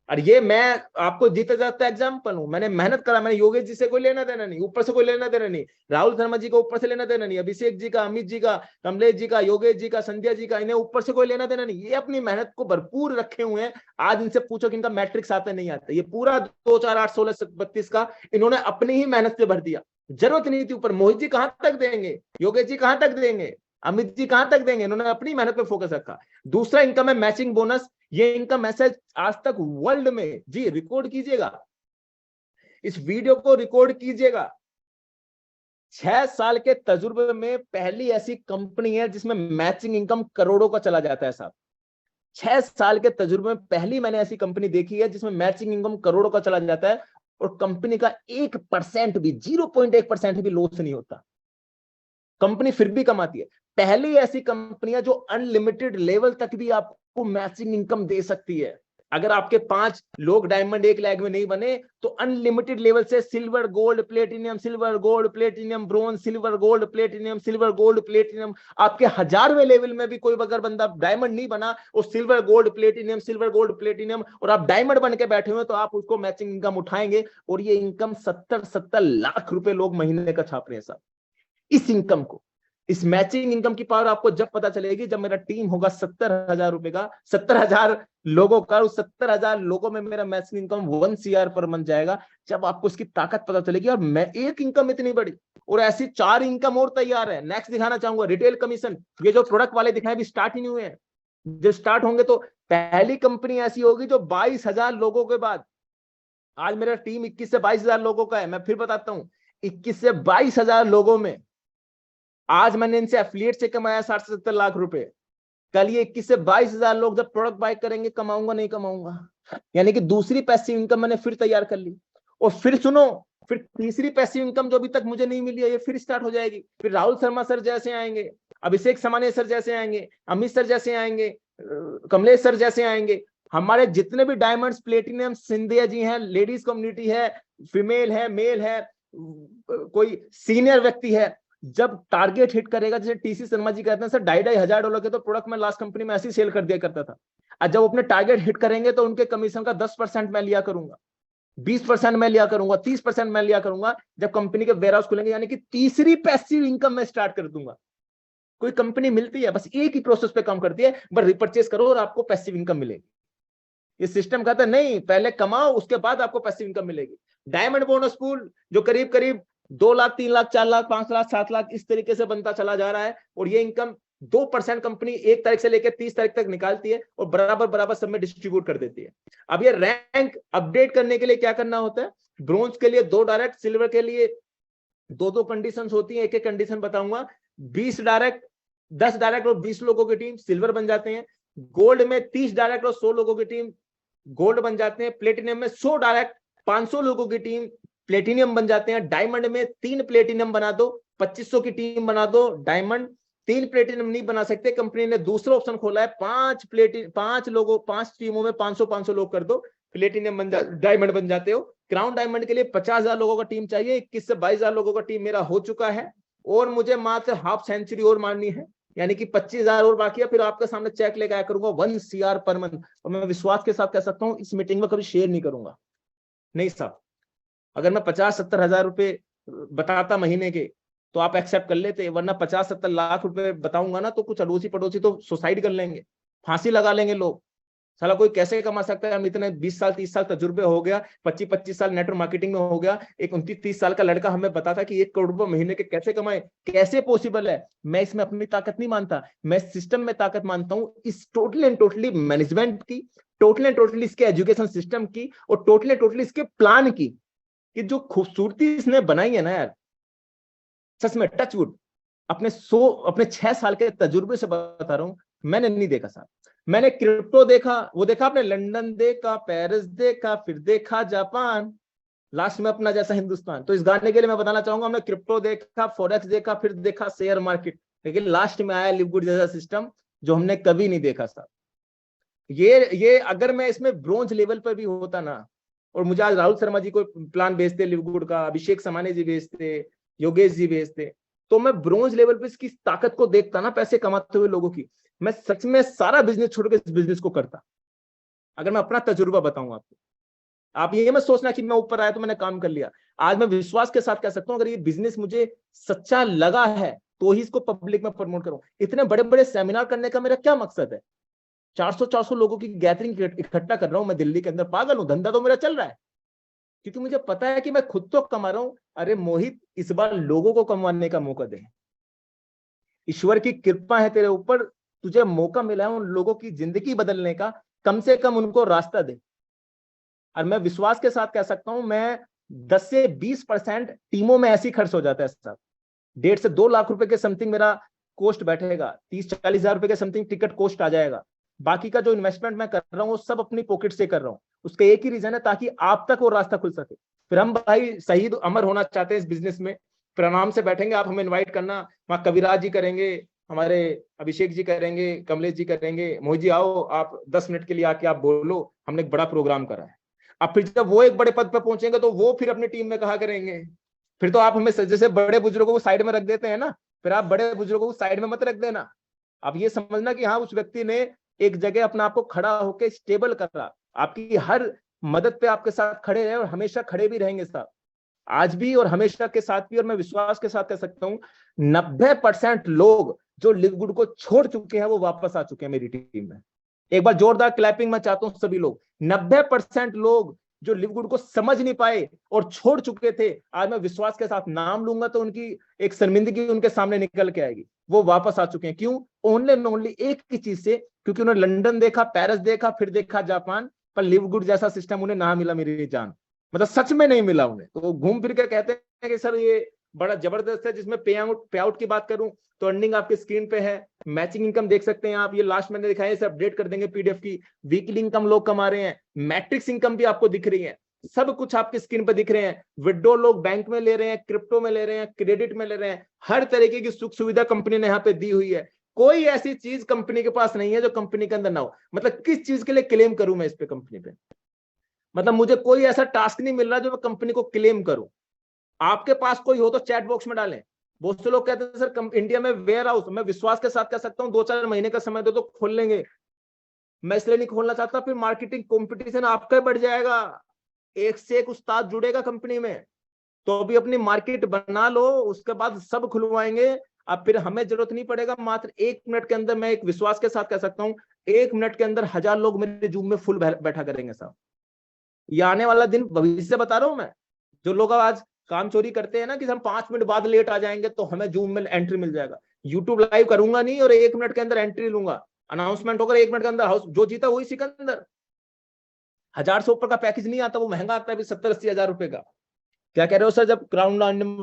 और ये मैं आपको जीते जाता एग्जाम्पल हूं, मैंने मेहनत करा। मैंने योगेश जी से कोई लेना देना नहीं, ऊपर से कोई लेना देना नहीं, राहुल शर्मा जी को ऊपर से लेना देना नहीं, अभिषेक जी का, अमित जी का, कमलेश जी का, योगेश जी का, संध्या जी का, इन्हें ऊपर से कोई लेना देना नहीं। ये अपनी मेहनत को भरपूर रखे हुए हैं। आज इनसे पूछो कि इनका मैट्रिक्स आता नहीं आता, ये पूरा 2, 4, 8, 16, 32 का इन्होंने अपनी ही मेहनत से भर दिया। जरूरत नहीं थी ऊपर। मोहित जी कहां तक देंगे, योगेश जी कहां तक देंगे, अमित जी कहां तक देंगे? इन्होंने अपनी मेहनत पे फोकस रखा। दूसरा इनकम है मैचिंग बोनस। ये इनका मैसेज आज तक वर्ल्ड में, जी रिकॉर्ड कीजिएगा, इस वीडियो को रिकॉर्ड कीजिएगा, 6 साल के तजुर्बे में पहली ऐसी कंपनी है जिसमें मैचिंग इनकम करोड़ों का चला जाता है साहब। 6 साल के तजुर्बे में पहली मैंने ऐसी कंपनी देखी है जिसमें मैचिंग इनकम करोड़ों का चला जाता है, और कंपनी का 1% भी, 0.1% भी लॉस नहीं होता, कंपनी फिर भी कमाती है। पहली ऐसी कंपनियां जो अनलिमिटेड लेवल तक भी आपको मैचिंग इनकम दे सकती है। अगर आपके 5 लोग डायमंड 1 लाख में नहीं बने, तो अनलिमिटेड लेवल से silver, gold, platinum, silver, gold, platinum, bronze, silver, gold, platinum, silver, gold, platinum, आपके 1000वें लेवल में भी कोई अगर बंदा डायमंड नहीं बना, और silver, gold, platinum, silver, gold, platinum, और आप डायमंड बन के बैठे हुए, तो आप उसको मैचिंग इनकम उठाएंगे। और ये इनकम 70 लाख रुपए लोग महीने का छाप रहे हैं साहब। इस इनकम को, इस मैचिंग इनकम की पावर आपको जब पता चलेगी, जब मेरा टीम होगा 70,000 रुपए का, 70,000 लोगों का, उस 70,000 लोगों में मेरा matching income 1 CR per month जाएगा। जब आपको इसकी ताकत पता चलेगी, और मैं एक इनकम इतनी बड़ी, और ऐसी 4 इनकम और तैयार है। नेक्स्ट दिखाना चाहूंगा रिटेल कमीशन। ये जो प्रोडक्ट वाले दिखाए अभी स्टार्ट ही नहीं हुए हैं, जब स्टार्ट होंगे तो पहली कंपनी ऐसी होगी जो 22,000 लोगों के बाद, आज मेरा टीम 21 से 22,000 लोगों का है। मैं फिर बताता हूं, 21 से 22,000 लोगों में आज मैंने इनसे एफिलिएट से कमाया 60 से 70 लाख रुपए। कल ये 21 से 22,000 लोग जब प्रोडक्ट बाय करेंगे, कमाऊंगा नहीं कमाऊंगा? यानी कि दूसरी पैसिव इनकम मैंने फिर तैयार कर ली। और फिर सुनो, फिर तीसरी पैसिव इनकम जो अभी तक मुझे नहीं मिली है, ये फिर स्टार्ट हो जाएगी। फिर राहुल शर्मा सर जैसे आएंगे, अभिषेक समाने सर जैसे आएंगे, अमित सर जैसे आएंगे, कमलेश सर जैसे आएंगे, हमारे जितने भी डायमंड्स, प्लेटिनियम, सिंधिया जी हैं, लेडीज कम्युनिटी है, फीमेल है, मेल है, कोई सीनियर व्यक्ति है, जब टारगेट हिट करेगा, जैसे टीसी शर्मा जी कहते हैं सर $2,500 के तो प्रोडक्ट में लास्ट कंपनी में ऐसी सेल कर दिया करता था। और जब अपने टारगेट हिट करेंगे तो उनके कमीशन का 10% मैं लिया करूंगा, 20% मैं लिया करूंगा, 30% मैं लिया करूंगा जब कंपनी के वेयर हाउस खुलेंगे। यानी कि तीसरी पैसिव इनकम मैं स्टार्ट कर दूंगा। कोई कंपनी मिलती है बस एक ही प्रोसेस पे काम करती है, बस रिपर्चेस करो और आपको पैसिव इनकम मिलेगी। ये सिस्टम कहता है नहीं, पहले कमाओ उसके बाद आपको पैसिव इनकम मिलेगी। डायमंड बोनस पूल जो करीब करीब 2 लाख, 3 लाख, 4 लाख, 5 लाख, 7 लाख इस तरीके से बनता चला जा रहा है, और ये इनकम 2% कंपनी 1 तारीख से लेकर 30 तारीख तक निकालती है और बराबर बराबर सब में डिस्ट्रीब्यूट कर देती है। अब ये रैंक अपडेट करने के लिए क्या करना होता है? ब्रोंज के लिए 2 डायरेक्ट, सिल्वर के लिए 2 कंडीशंस होती हैं, एक एक कंडीशन बताऊंगा। 20 डायरेक्ट, 10 डायरेक्ट और 20 लोगों की टीम सिल्वर बन जाते हैं। गोल्ड में 30 डायरेक्ट और 100 लोगों की टीम गोल्ड बन जाते हैं। प्लेटिनियम में 100 डायरेक्ट, 500 लोगों की टीम प्लेटिनियम बन जाते हैं। डायमंड में 3 प्लेटिनियम बना दो, 2500 की टीम बना दो। डायमंड 3 प्लेटिनियम नहीं बना सकते, कंपनी ने दूसरा ऑप्शन खोला है, 5 टीमों में 500 लोग कर दो, प्लेटिनियम डायमंड बन जाते हो। क्राउन डायमंड के लिए 50,000 लोगों का टीम चाहिए, 21 से 22,000 लोगों का टीम मेरा हो चुका है, और मुझे मात्र हाफ सेंचुरी और मारनी है, यानी कि 25,000 और बाकी है। फिर आपके सामने चेक लेकर आया करूंगा 1 CR पर मंथ। और मैं विश्वास के साथ कह सकता हूं, इस मीटिंग में कभी शेयर नहीं करूंगा, नहीं साहब। अगर मैं 50-70 हजार रुपए बताता महीने के तो आप एक्सेप्ट कर लेते, वरना 50-70 लाख रुपए बताऊंगा ना तो कुछ अड़ोसी पड़ोसी तो सुसाइड कर लेंगे, फांसी लगा लेंगे लोग। साला कोई कैसे कमा सकता है? हम इतने 20 साल 30 साल तजुर्बे हो गया, 25-25 साल नेटवर्क मार्केटिंग में हो गया, एक 29-30 साल का लड़का हमें बताता कि 1 करोड़ रुपए महीने के कैसे कमाए, कैसे पॉसिबल है? मैं इसमें अपनी ताकत नहीं मानता, मैं सिस्टम में ताकत मानता हूं, इस टोटली एंड टोटली मैनेजमेंट की, टोटली एंड टोटली इसके एजुकेशन सिस्टम की, और टोटली एंड टोटली इसके प्लान की, कि जो खूबसूरती इसने बनाई है ना यार, सच में टचवुड, अपने 6 साल के तजुर्बे से बता रहा हूं, मैंने नहीं देखा साहब। मैंने क्रिप्टो देखा, वो देखा आपने, लंदन देखा, पेरिस देखा, फिर देखा जापान, लास्ट में अपना जैसा हिंदुस्तान। तो इस गाने के लिए मैं बताना चाहूंगा, हमने क्रिप्टो देखा, फॉरेक्स देखा, फिर देखा शेयर मार्केट, लेकिन लास्ट में आया लिव गुड जैसा सिस्टम जो हमने कभी नहीं देखा साहब। ये अगर मैं इसमें ब्रोंज लेवल पर भी होता ना, और मुझे आज राहुल शर्मा जी को प्लान भेजते लिव गुड का, अभिषेक समाने जी भेजते, योगेश जी भेजते, तो मैं ब्रोंज लेवल पे इसकी ताकत को देखता ना, पैसे कमाते हुए लोगों की, मैं सच में सारा बिजनेस छोड़ के इस बिजनेस को करता, अगर मैं अपना तजुर्बा बताऊं आपको। आप ये मत सोचना कि मैं ऊपर आया तो मैंने काम कर लिया। आज मैं विश्वास के साथ कह सकता हूं, अगर ये बिजनेस मुझे सच्चा लगा है तो ही इसको पब्लिक में प्रमोट करूं। इतने बड़े बड़े सेमिनार करने का मेरा क्या मकसद है? 400 लोगों की गैदरिंग इकट्ठा कर रहा हूं मैं दिल्ली के अंदर, पागल हूं, धंधा तो मेरा चल रहा है, क्योंकि मुझे पता है कि मैं खुद तो कमा रहा हूं। अरे मोहित, इस बार लोगों को कमाने का मौका दे, ईश्वर की कृपा है तेरे ऊपर, तुझे मौका मिला है उन लोगों की जिंदगी बदलने का, कम से कम उनको रास्ता दे। और मैं विश्वास के साथ कह सकता हूं, मैं 10 से 20% टीमों में ऐसी खर्च हो जाता है साहब। 1.5 से 2 लाख रुपए के समथिंग मेरा कोस्ट बैठेगा, 30-40 हजार रुपए के समथिंग टिकट कोस्ट आ जाएगा। बाकी का जो इन्वेस्टमेंट मैं कर रहा हूँ वो सब अपनी पॉकेट से कर रहा हूँ। उसका एक ही रीजन है, ताकि आप तक वो रास्ता खुल सके। फिर हम भाई शहीद अमर होना चाहते हैं इस बिजनेस में, फिर आराम से बैठेंगे, आप हमें इन्वाइट करना, वहाँ कविराज जी करेंगे, हमारे अभिषेक जी करेंगे, कमलेश जी करेंगे, मोहित जी आओ आप 10 मिनट के लिए आके आप बोलो, हमने एक बड़ा प्रोग्राम करा है। अब फिर जब वो एक बड़े पद पर पहुंचेंगे तो वो फिर अपनी टीम में कहा करेंगे, फिर तो आप हमें जैसे बड़े बुजुर्गों को साइड में रख देते हैं ना, फिर आप बड़े बुजुर्गों को साइड में मत रख देना। आप ये समझना कि हाँ, उस व्यक्ति ने एक जगह अपना आपको खड़ा होकर स्टेबल करा, आपकी हर मदद पे आपके साथ खड़े रहे और हमेशा खड़े भी रहेंगे साहब, आज भी और हमेशा के साथ भी। और मैं विश्वास के साथ कह सकता हूँ 90% लोग जो लिव गुड को छोड़ चुके हैं वो वापस आ चुके हैं मेरी टीम में। एक बार जोरदार क्लैपिंग मैं चाहता हूँ सभी लोग। 90% लोग जो लिव गुड को समझ नहीं पाए और छोड़ चुके थे, आज मैं विश्वास के साथ नाम लूंगा तो उनकी एक शर्मिंदगी उनके सामने निकल के आएगी, वो वापस आ चुके हैं। क्यों? ओनली एंड ओनली एक ही चीज से, क्योंकि उन्होंने लंदन देखा, पेरिस देखा, फिर देखा जापान, पर लिव गुड जैसा सिस्टम उन्हें ना मिला मेरी जान, मतलब सच में नहीं मिला उन्हें। तो घूम फिर के कहते हैं कि सर ये बड़ा जबरदस्त है। जिसमें पे आउट की बात करूं तो अर्निंग आपके स्क्रीन पे है, मैचिंग इनकम देख सकते हैं आप, ये लास्ट मैंने दिखाया, इसे अपडेट कर देंगे पीडीएफ की। वीकली इनकम लोग कमा रहे हैं, मैट्रिक्स इनकम भी आपको दिख रही है, सब कुछ आपकी स्क्रीन पर दिख रहे हैं। विड्रॉ लोग बैंक में ले रहे हैं, क्रिप्टो में ले रहे हैं, क्रेडिट में ले रहे हैं, हर तरीके की सुख सुविधा कंपनी ने यहाँ पे दी हुई है। कोई ऐसी चीज कंपनी के पास नहीं है जो कंपनी के अंदर ना हो। मतलब किस चीज के लिए क्लेम करूं मैं इस पे कंपनी पे, मतलब मुझे कोई ऐसा टास्क नहीं मिल रहा जो मैं कंपनी को क्लेम करूं। आपके पास कोई हो तो चैट बॉक्स में डालें। बहुत से लोग कहते हैं सर इंडिया में वेयर हाउस, मैं विश्वास के साथ कह सकता हूं 2-4 महीने का समय दो तो खोल लेंगे। मैं इसलिए नहीं खोलना चाहता, फिर मार्केटिंग कंपटीशन आपका बढ़ जाएगा, एक से एक उस्ताद जुड़ेगा कंपनी में। तो अभी अपनी मार्केट बना लो, उसके बाद सब खुलवाएंगे। अब फिर हमें जरूरत नहीं पड़ेगा, मात्र 1 मिनट के अंदर, मैं एक विश्वास के साथ कह सकता हूं 1 मिनट के अंदर 1000 लोग मेरे जूम में फुल बैठा करेंगे साहब। ये आने वाला दिन भविष्य से बता रहा हूं मैं। जो लोग आज काम चोरी करते हैं ना कि हम 5 मिनट बाद लेट आ जाएंगे तो हमें जूम में एंट्री मिल जाएगा, यूट्यूब लाइव करूंगा नहीं और 1 मिनट के अंदर एंट्री लूंगा, अनाउंसमेंट होगा 1 मिनट के अंदर, हाउस जो जीता वही सिकंदर। 1000 से ऊपर का पैकेज नहीं आता, वो महंगा आता है 70-80 हजार रुपए का। क्या कह रहे हो सर, जब क्राउन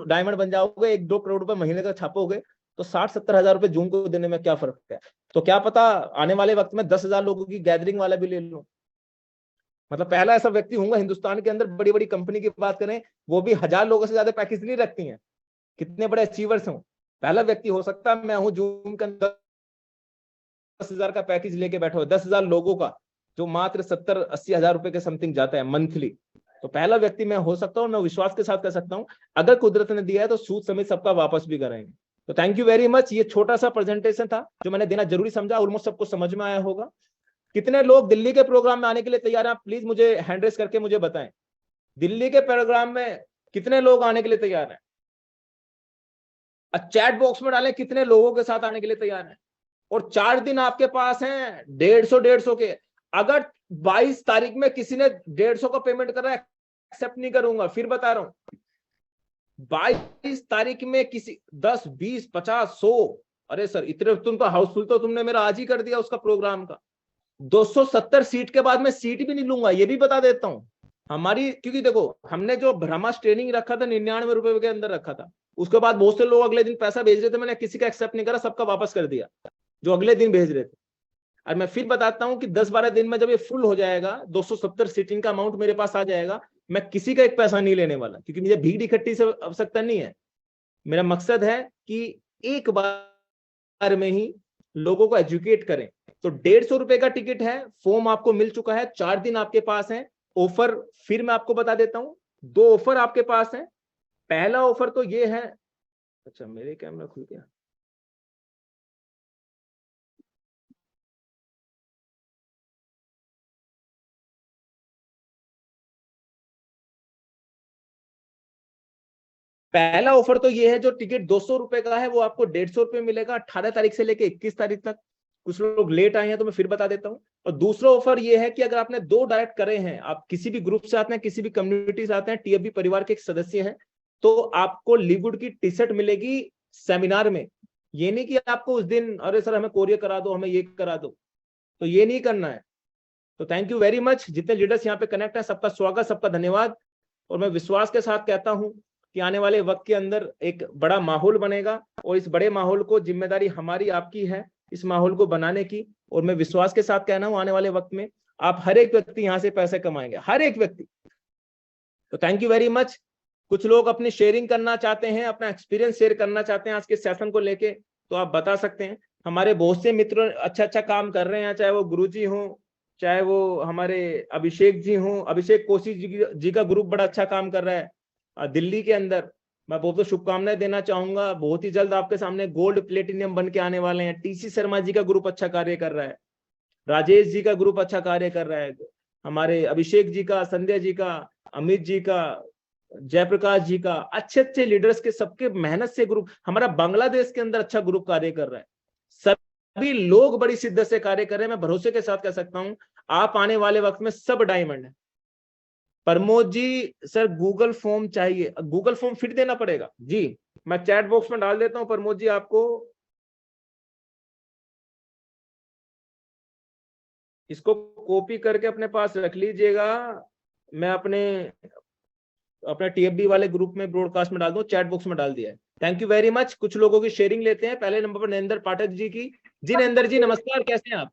डायमंड बन जाओगे 1-2 करोड़ रुपए महीने का छापोगे तो 60-70 हजार रुपए जूम को देने में क्या फर्क है? तो क्या पता आने वाले वक्त में 10,000 लोगों की गैदरिंग वाला भी ले लूं। मतलब पहला ऐसा व्यक्ति होऊंगा हिंदुस्तान के अंदर, बड़ी बड़ी कंपनी की बात करें वो भी 1000 लोगों से ज्यादा पैकेज नहीं रखती हैं, कितने बड़े अचीवर्स हूं, पहला व्यक्ति हो सकता है मैं हूं जूम के अंदर 10,000 का पैकेज लेके बैठा हो, 10,000 लोगों का, जो मात्र 70-80 हजार रुपए के समथिंग जाता है मंथली। तो पहला व्यक्ति मैं हो सकता हूँ, मैं विश्वास के साथ कह सकता हूँ अगर कुदरत ने दिया है तो सूद समेत सबका वापस भी कराएंगे। तो थैंक यू वेरी मच। ये छोटा सा प्रेजेंटेशन था जो मैंने देना जरूरी समझा, ऑलमोस्ट सबको समझ में आया होगा। कितने लोग दिल्ली के प्रोग्राम में आने के लिए तैयार हैं? प्लीज मुझे हैंड रेस करके मुझे बताएं, दिल्ली के प्रोग्राम में कितने लोग आने के लिए तैयार हैं? चैट बॉक्स में डालें कितने लोगों के साथ आने के लिए तैयार हैं। और 4 दिन आपके पास हैं 150 के। अगर 22 तारीख में किसी ने 150 का पेमेंट कर रहा है, एक्सेप्ट नहीं करूंगा, फिर बता रहा हूं। 22 तारीख में किसी 10, 20, 50, 100, अरे सर इतने तुम तो हाउसफुल तो तुमने मेरा आज ही कर दिया उसका प्रोग्राम का। 270 सीट के बाद मैं सीट भी नहीं लूंगा, ये भी बता देता हूं हमारी, क्योंकि देखो हमने जो ब्रह्मास्त्र ट्रेनिंग रखा था 99 रुपए के अंदर रखा था, उसके बाद बहुत से लोग अगले दिन पैसा भेज रहे थे, मैंने किसी का एक्सेप्ट नहीं करा, सबका वापस कर दिया जो अगले दिन भेज रहे थे। और मैं फिर बताता हूं कि 10-12 दिन में जब ये फुल हो जाएगा, 270 सीटिंग का अमाउंट मेरे पास आ जाएगा, मैं किसी का एक पैसा नहीं लेने वाला, क्योंकि मुझे भीड़ इकट्ठी से आवश्यकता नहीं है। मेरा मकसद है कि एक बार में ही लोगों को एजुकेट करें। तो 150 रुपए का टिकट है, फॉर्म आपको मिल चुका है, 4 दिन आपके पास है। ऑफर फिर मैं आपको बता देता हूं, 2 ऑफर आपके पास है। पहला ऑफर तो ये है, अच्छा मेरे कैमरा खुल गया, पहला ऑफर तो ये है, जो टिकट 200 रुपए का है वो आपको 150 रुपए मिलेगा 18 तारीख से लेके 21 तारीख तक। कुछ लोग लेट आए हैं तो मैं फिर बता देता हूं। और दूसरा ऑफर ये है कि अगर आपने 2 डायरेक्ट करे हैं, आप किसी भी ग्रुप से आते हैं, किसी भी कम्युनिटी से आते हैं, टीएफबी परिवार के एक सदस्य हैं, तो आपको लिववुड की टी शर्ट मिलेगी सेमिनार में। ये नहीं कि आपको उस दिन अरे सर हमें कोरियर करा दो, हमें ये करा दो, तो ये नहीं करना है। तो थैंक यू वेरी मच, जितने लीडर्स यहाँ पे कनेक्ट है सबका स्वागत, सबका धन्यवाद। और मैं विश्वास के साथ कहता हूं कि आने वाले वक्त के अंदर एक बड़ा माहौल बनेगा, और इस बड़े माहौल को जिम्मेदारी हमारी आपकी है इस माहौल को बनाने की। और मैं विश्वास के साथ कहना हूं आने वाले वक्त में आप हर एक व्यक्ति यहाँ से पैसे कमाएंगे, हर एक व्यक्ति। तो थैंक यू वेरी मच। कुछ लोग अपनी शेयरिंग करना चाहते हैं, अपना एक्सपीरियंस शेयर करना चाहते हैं आज के सेशन को लेके, तो आप बता सकते हैं। हमारे बहुत से मित्र अच्छा काम कर रहे हैं, चाहे वो गुरुजी हो, चाहे वो हमारे अभिषेक जी हो, अभिषेक कोशी जी का ग्रुप बड़ा अच्छा काम कर रहा है दिल्ली के अंदर। मैं बहुत शुभकामनाएं देना चाहूंगा, बहुत ही जल्द आपके सामने गोल्ड प्लेटिनियम बन के आने वाले हैं। टीसी शर्मा जी का ग्रुप अच्छा कार्य कर रहा है, राजेश जी का ग्रुप अच्छा कार्य कर रहा है, हमारे अभिषेक जी का, संध्या जी का, अमित जी का, जयप्रकाश जी का, अच्छे अच्छे लीडर्स के सबके मेहनत से ग्रुप, हमारा बांग्लादेश के अंदर अच्छा ग्रुप कार्य कर रहा है। सभी लोग बड़ी शिद्दत से कार्य कर रहे हैं। मैं भरोसे के साथ कह सकता हूं आप आने वाले वक्त में सब डायमंड है। Pramod ji sir Google form चाहिए, गूगल फॉर्म फिर देना पड़ेगा जी, मैं चैट बॉक्स में डाल देता हूं प्रमोद जी, आपको इसको कॉपी करके अपने पास रख लीजिएगा। मैं अपने टीएफबी वाले ग्रुप में ब्रॉडकास्ट में डाल दूं, चैट बॉक्स में डाल दिया है। Thank you very much. कुछ लोगों की शेयरिंग लेते हैं। पहले नंबर पर नरेंद्र पाठक जी की। जी नरेंद्र जी नमस्कार, कैसे हैं आप?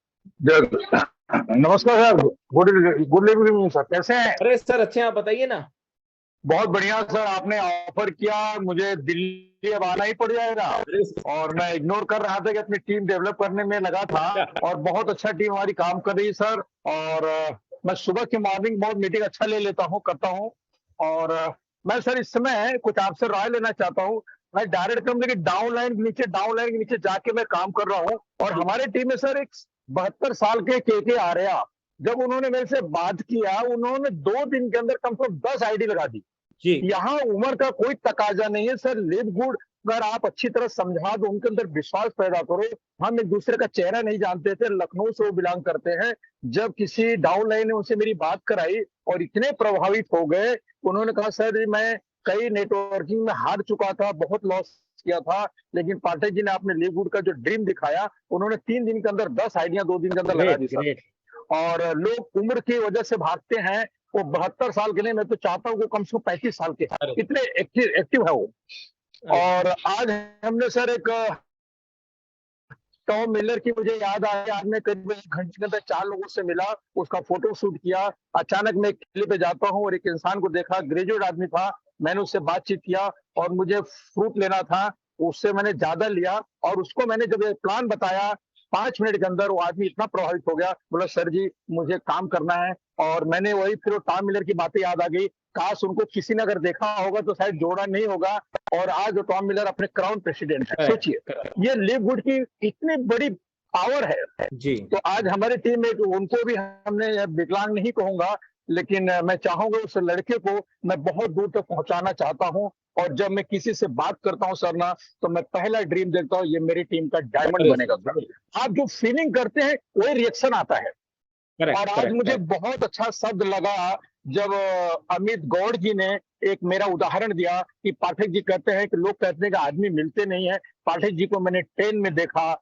नमस्कार सर, गुड इवनिंग सर, कैसे हैं? अरे सर अच्छे हैं, आप बताइए ना। बहुत बढ़िया सर, आपने ऑफर किया, मुझे दिल्ली अब आना ही पड़ जाएगा, और मैं इग्नोर कर रहा था कि अपनी टीम डेवलप करने में लगा था, और बहुत अच्छा टीम हमारी काम कर रही है सर। और मैं सुबह की मॉर्निंग बहुत मीटिंग अच्छा ले लेता हूँ, करता हूँ। और मैं सर इस समय कुछ आपसे राय लेना चाहता हूँ। मैं डायरेक्ट कम लेकिन डाउनलाइन के नीचे जाके मैं काम कर रहा हूँ। और हमारे टीम में सर एक 72 साल के आर्या, जब उन्होंने मेरे से बात किया, उन्होंने 2 दिन के अंदर कम से कम 10 आईडी लगा दी। यहाँ उम्र का कोई तकाजा नहीं है सर। लिव गुड अगर आप अच्छी तरह समझा दो, उनके अंदर विश्वास पैदा करो। हम एक दूसरे का चेहरा नहीं जानते थे, लखनऊ से वो बिलोंग करते हैं। जब किसी डाउनलाइन ने उनसे मेरी बात कराई और इतने प्रभावित हो गए, उन्होंने कहा सर मैं कई नेटवर्किंग में हार चुका था, बहुत लॉस किया था, लेकिन पाठक जी ने आपने लिव गुड का जो ड्रीम दिखाया, उन्होंने 3 दिन के अंदर 10 आइडिया 2 दिन के अंदर लगा दी सर। और लोग उम्र की वजह से भागते हैं, वो 72 साल के नहीं, मैं तो चाहता हूँ वो कम से कम 35 साल के, इतने एक्टिव है वो। और आज हमने सर एक टॉम मिलर की मुझे याद आया, आज मैं करीब 1 घंटे के अंदर 4 लोगों से मिला, उसका फोटो शूट किया। अचानक मैं किले पे जाता हूँ और एक इंसान को देखा, ग्रेजुएट आदमी था, मैंने उससे बातचीत किया और मुझे फ्रूट लेना था, उससे मैंने ज्यादा लिया। और उसको मैंने जब ये प्लान बताया, 5 मिनट के अंदर वो आदमी इतना प्रभावित हो गया, बोला सर जी मुझे काम करना है। और मैंने वही फिर टॉम मिलर की बातें याद आ गई, काश उनको किसी ने अगर देखा होगा तो शायद जोड़ा नहीं होगा। और आज वो टॉम मिलर अपने क्राउन प्रेसिडेंट है। सोचिए ये लिव गुड की इतनी बड़ी पावर है जी। तो आज हमारी टीम में उनको भी हमने, विकलांग नहीं कहूंगा, लेकिन मैं चाहूंगा उस लड़के को मैं बहुत दूर तक पहुंचाना चाहता हूं। और जब मैं किसी से बात करता हूं सर ना, तो मैं पहला ड्रीम देखता हूं ये मेरी टीम का डायमंड बनेगा सर। आप जो फीलिंग करते हैं वही रिएक्शन आता है। और आज मुझे बहुत अच्छा शब्द लगा जब अमित गौड़ जी ने एक मेरा उदाहरण दिया कि पाठक जी कहते हैं कि लोग कहते हैं कि आदमी मिलते नहीं है। पाठक जी को मैंने ट्रेन में देखा,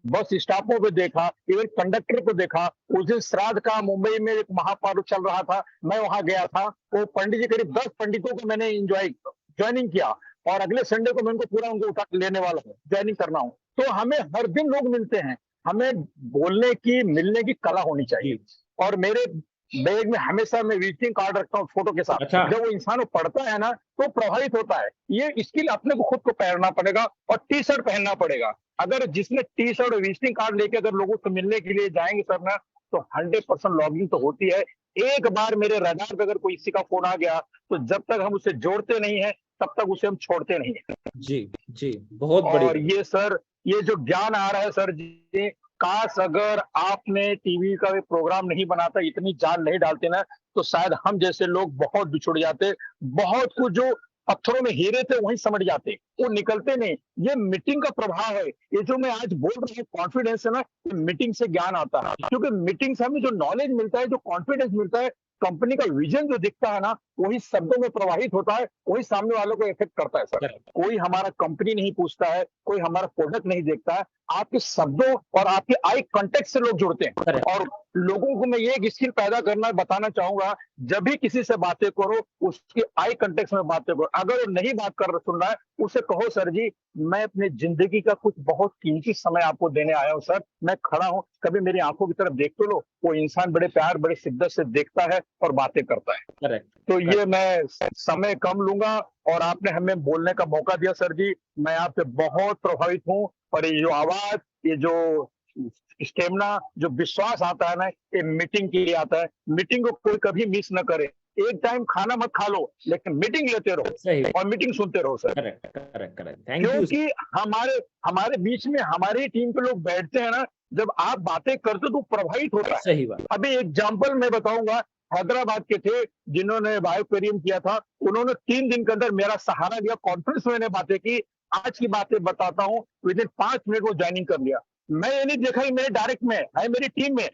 बस स्टॉपों पे देखा, इवन कंडक्टर को देखा। उस दिन श्राद्ध का मुंबई में एक महापर्व चल रहा था, मैं वहां गया था। वो पंडित जी, करीब 10 पंडितों को मैंने ज्वाइनिंग किया, और अगले संडे को मैं उनको पूरा उनको उठा लेने वाला हूँ, ज्वाइनिंग करना हूँ। तो हमें हर दिन लोग मिलते हैं, हमें बोलने की, मिलने की कला होनी चाहिए। और मेरे बैग में हमेशा मैं विजिटिंग कार्ड रखता हूँ फोटो के साथ। अच्छा। जब वो इंसान पढ़ता है ना तो प्रभावित होता है। ये स्किल अपने को खुद को पहनना पड़ेगा और टी शर्ट पहनना पड़ेगा। अगर जिसने टी शर्ट और विजिटिंग कार्ड लेके अगर लोगों से मिलने के लिए जाएंगे सर ना, तो 100% लॉगिंग तो होती है। एक बार मेरे रडार पे अगर कोई किसी का फोन आ गया तो जब तक हम उसे जोड़ते नहीं है तब तक उसे हम छोड़ते नहीं है। जी बहुत बढ़िया। और ये सर, ये जो ज्ञान आ रहा है सर जी, काश अगर आपने टीवी का प्रोग्राम नहीं बनाता, इतनी जान नहीं डालते ना, तो शायद हम जैसे लोग बहुत बिछुड़ जाते। बहुत कुछ जो पत्थरों में हीरे थे वहीं समझ जाते, वो निकलते नहीं। ये मीटिंग का प्रभाव है। ये जो मैं आज बोल रहा हूँ कॉन्फिडेंस है ना, मीटिंग से ज्ञान आता है। क्योंकि मीटिंग से हमें जो नॉलेज मिलता है, जो कॉन्फिडेंस मिलता है, कंपनी का विजन जो दिखता है ना, वही शब्दों में प्रवाहित होता है, वही सामने वालों को इफेक्ट करता है सर। कोई हमारा कंपनी नहीं पूछता है, कोई हमारा प्रोडक्ट नहीं देखता है, आपके शब्दों और आपके आई कांटेक्ट से लोग जुड़ते हैं। और लोगों को मैं ये एक स्किल पैदा करना बताना चाहूंगा, जब भी किसी से बातें करो उसके आई कांटेक्ट में बातें करो। अगर वो नहीं बात कर सुन रहा है, उसे कहो सर जी मैं अपनी जिंदगी का कुछ बहुत कीमती समय आपको देने आया हूँ सर, मैं खड़ा हूँ, कभी मेरी आंखों की तरफ देख तो लो। वो इंसान बड़े प्यार, बड़े शिद्दत से देखता है और बातें करता है। करेक्ट। तो ये मैं समय कम लूंगा और आपने हमें बोलने का मौका दिया सर जी, मैं आपसे बहुत प्रभावित हूँ। और ये जो आवाज, ये जो स्टेमिना, जो विश्वास आता है ना, ये मीटिंग के लिए आता है। मीटिंग को कोई कभी मिस न करे। एक टाइम खाना मत खा लो, लेकिन मीटिंग लेते रहो और मीटिंग सुनते रहो सर। करेक्ट। Thank you. क्योंकि हमारे बीच में हमारी टीम के लोग बैठते हैं ना, जब आप बातें करते तो प्रभावित होता है। सही बात। अभी एग्जाम्पल मैं बताऊंगा, हैदराबाद के थे जिन्होंने बायोपेरियम किया था, उन्होंने 3 दिन के अंदर मेरा सहारा लिया, कॉन्फ्रेंस में बातें की। आज की बातें बताता हूँ, विदिन 5 मिनट वो ज्वाइनिंग कर लिया। मैं ये नहीं देखा कि मेरे डायरेक्ट में है, मेरी टीम में,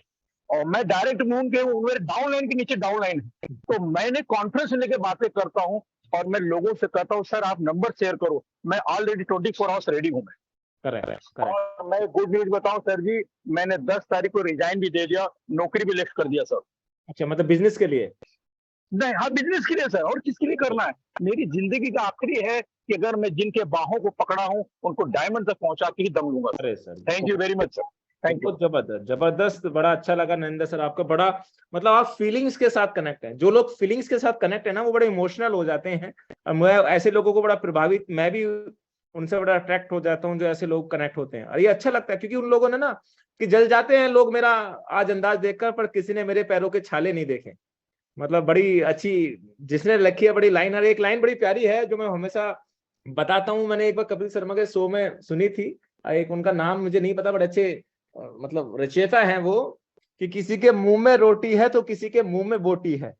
और मैं डायरेक्ट में उनके मेरे डाउन लाइन के नीचे डाउन लाइन है। तो मैंने कॉन्फ्रेंस लेके बातें करता हूँ और मैं लोगों से कहता हूँ सर आप नंबर शेयर करो, मैं ऑलरेडी 24 आवर्स रेडी हूँ। करेक्ट। और मैं गुड न्यूज बताऊं सर जी, मैंने 10 तारीख को रिजाइन भी दे दिया, नौकरी भी लेफ्ट कर दिया सर। अच्छा, मतलब बिजनेस के लिए? नहीं, हाँ बिजनेस के लिए सर, और किसके लिए करना है। मेरी जिंदगी का आखिरी है कि अगर मैं जिनके बाहों को पकड़ा हूँ उनको डायमंड तक पहुंचा के ही दम लूंगा। अरे sir, thank you very much sir, thank you. जबरदस्त, बड़ा अच्छा लगा नरेंद्र सर आपका। बड़ा मतलब आप फीलिंग्स के साथ कनेक्ट हैं। जो लोग फीलिंग्स के साथ कनेक्ट है ना, वो बड़े इमोशनल हो जाते हैं। और मैं ऐसे लोगों को बड़ा प्रभावित, मैं भी उनसे बड़ा अट्रैक्ट हो जाता हूँ जो ऐसे लोग कनेक्ट होते हैं। और ये अच्छा लगता है क्योंकि उन लोगों ने ना कि जल जाते हैं लोग मेरा आज अंदाज देखकर, पर किसी ने मेरे पैरों के छाले नहीं देखे। मतलब बड़ी अच्छी जिसने लिखी है बड़ी लाइन। और एक लाइन बड़ी प्यारी है जो मैं हमेशा बताता हूँ, मैंने एक बार कपिल शर्मा के शो में सुनी थी। एक उनका नाम मुझे नहीं पता, बड़े अच्छे मतलब रचयिता हैं वो, कि किसी के मुंह में रोटी है तो किसी के मुंह में बोटी है,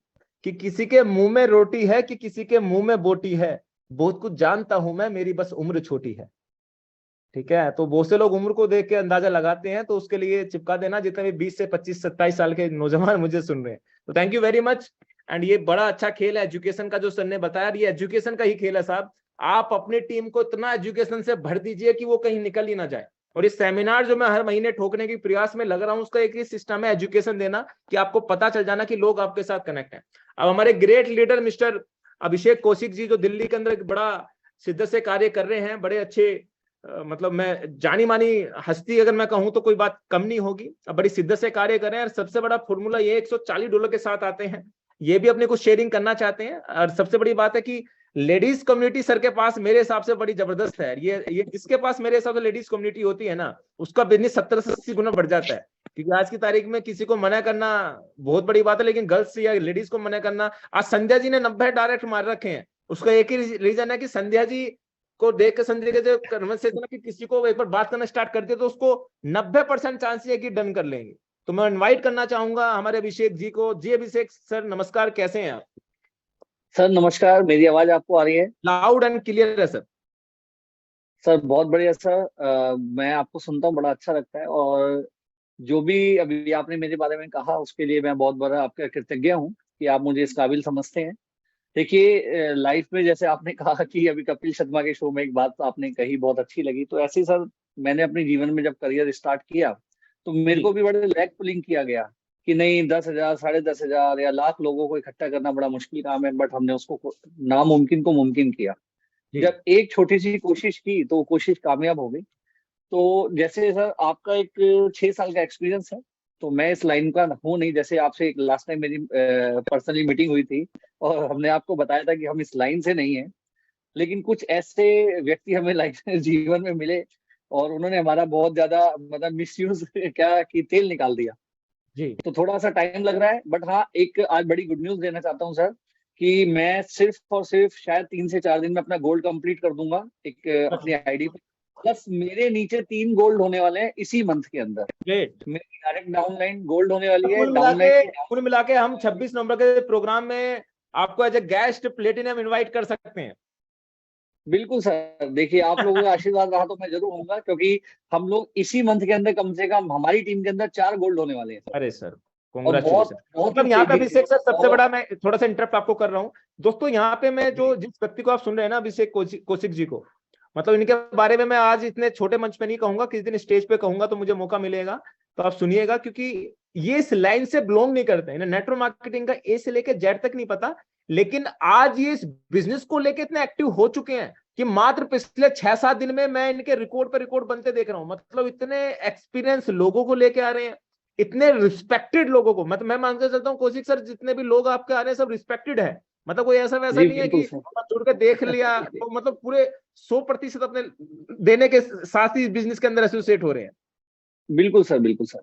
कि किसी के मुंह में रोटी है कि किसी के मुंह में बोटी है, बहुत कुछ जानता हूं मैं, मेरी बस उम्र छोटी है। ठीक है, तो बहुत से लोग उम्र को देख के अंदाजा लगाते हैं, तो उसके लिए चिपका देना जितने भी 20 से 25 27 साल के नौजवान मुझे सुन रहे हैं। तो thank you very much. And ये बड़ा अच्छा खेल है एजुकेशन का जो सर ने बताया, ये एजुकेशन का ही खेल है साहब। आप अपनी टीम को इतना एजुकेशन से भर दीजिए कि वो कहीं निकल ही ना जाए। और इस सेमिनार जो मैं हर महीने ठोकने की प्रयास में लग रहा हूं, उसका एक ही सिस्टम है एजुकेशन देना, कि आपको पता चल जाना कि लोग आपके साथ कनेक्ट हैं। अब हमारे ग्रेट लीडर मिस्टर अभिषेक कौशिक जी जो दिल्ली के अंदर बड़ा शिद्दत से कार्य कर रहे हैं, बड़े अच्छे मतलब मैं जानी मानी हस्ती अगर मैं कहूं तो कोई बात कम नहीं होगी। अब बड़ी शिद्दत से कार्य कर रहे हैं। और सबसे बड़ा फॉर्मूला ये $140 के साथ आते हैं, ये भी अपने को शेयरिंग करना चाहते हैं। और सबसे बड़ी बात है कि लेडीज कम्युनिटी सर के पास मेरे हिसाब से बड़ी जबरदस्त है। ये जिसके पास मेरे हिसाब से लेडीज कम्युनिटी होती है ना, उसका बिजनेस 70 से 80 गुना बढ़ जाता है। क्योंकि आज की तारीख में किसी को मना करना बहुत बड़ी बात है, लेकिन गर्ल्स या लेडीज को मना करना, आज संध्या जी ने 90 डायरेक्ट मार रखे हैं। उसका एक ही रीजन है कि संध्या जी को देख के संध्या के जो कन्वर्सेशन है कि किसी को एक बार बात करना स्टार्ट कर दिया तो उसको 90% चांस है कि डन कर लेंगे। तो मैं इनवाइट करना चाहूंगा हमारे अभिषेक जी को। जी अभिषेक सर नमस्कार, कैसे हैं आप? सर नमस्कार, मेरी आवाज आपको आ रही है? लाउड एंड क्लियर है सर। सर बहुत बढ़िया सर, मैं आपको सुनता हूँ, बड़ा अच्छा लगता है। और जो भी अभी आपने मेरे बारे में कहा उसके लिए मैं बहुत बड़ा आपका कृतज्ञ हूँ कि आप मुझे इस काबिल समझते हैं। देखिए लाइफ में जैसे आपने कहा कि अभी कपिल शर्मा के शो में एक बात आपने कही बहुत अच्छी लगी, तो ऐसे ही सर मैंने अपने जीवन में जब करियर स्टार्ट किया तो मेरे जी को भी बड़े लैग पुलिंग किया गया कि नहीं 10,000 10,500 या लाख लोगों को इकट्ठा करना बड़ा मुश्किल काम है, बट हमने उसको नामुमकिन को मुमकिन किया। जी जब एक छोटी सी कोशिश की तो वो कोशिश कामयाब हो गई। तो जैसे सर आपका एक 6 साल का एक्सपीरियंस है, तो मैं इस लाइन का हूँ नहीं। जैसे आपसे एक लास्ट टाइम मेरी पर्सनली मीटिंग हुई थी और हमने आपको बताया था कि हम इस लाइन से नहीं है, लेकिन कुछ ऐसे व्यक्ति हमें लाइफ जीवन में मिले और उन्होंने हमारा बहुत ज्यादा मतलब मिसयूज क्या कि तेल निकाल दिया। जी तो थोड़ा सा टाइम लग रहा है, बट हाँ एक आज बड़ी गुड न्यूज देना चाहता हूँ सर कि मैं सिर्फ और सिर्फ शायद 3 से 4 दिन में अपना गोल्ड कंप्लीट कर दूंगा एक अपनी आईडी पे। प्लस मेरे नीचे 3 गोल्ड होने वाले हैं इसी मंथ के अंदर। ग्रेट। मेरी डायरेक्ट डाउनलाइन गोल्ड होने वाली है, कुल डाउनलाइन मिला के हम 26 नवंबर के प्रोग्राम में आपको as a guest platinum invite कर सकते हैं। बिल्कुल सर। देखिए आप लोगों का आशीर्वाद रहा तो मैं जरूर आऊंगा, क्योंकि हम लोग इसी मंथ के अंदर कम से कम हमारी टीम के अंदर 4 गोल्ड होने वाले हैं सर। अरे सर और बहुत कॉन्ग्रेचुलेशन। बहुत मतलब ही यहाँ पे तेजी से अभिषेक सर सबसे और बड़ा, मैं थोड़ा सा इंटरप्ट आपको कर रहा हूँ दोस्तों, यहाँ पे मैं जो जिस व्यक्ति को आप सुन रहे हैं ना, अभिषेक कौशिक जी को, मतलब इनके बारे में मैं आज इतने छोटे मंच पे नहीं कहूंगा, किसी दिन स्टेज पे कहूंगा तो मुझे मौका मिलेगा तो आप सुनिएगा, क्योंकि ये इस लाइन से बिलोंग नहीं करते हैं, नेटवर्क मार्केटिंग का ए से लेकर जेड तक नहीं पता, लेकिन आज ये इस बिजनेस को लेकर इतने एक्टिव हो चुके हैं कि मात्र पिछले 6-7 दिन में मैं इनके रिकॉर्ड पर रिकॉर्ड बनते देख रहा हूं। मतलब इतने एक्सपीरियंस लोगों को लेके आ रहे हैं, इतने रिस्पेक्टेड लोगों को, मतलब मैं मानकर चलता हूँ कौशिक सर जितने भी लोग आपके आ रहे हैं सब रिस्पेक्टेड है, मतलब कोई ऐसा वैसा जी नहीं है बिल्कुल कि सर। जुड़ के देख लिया तो मतलब पूरे 100% अपने देने के साथ ही बिजनेस के अंदर एसोसिएट हो रहे हैं। बिल्कुल सर, बिल्कुल सर।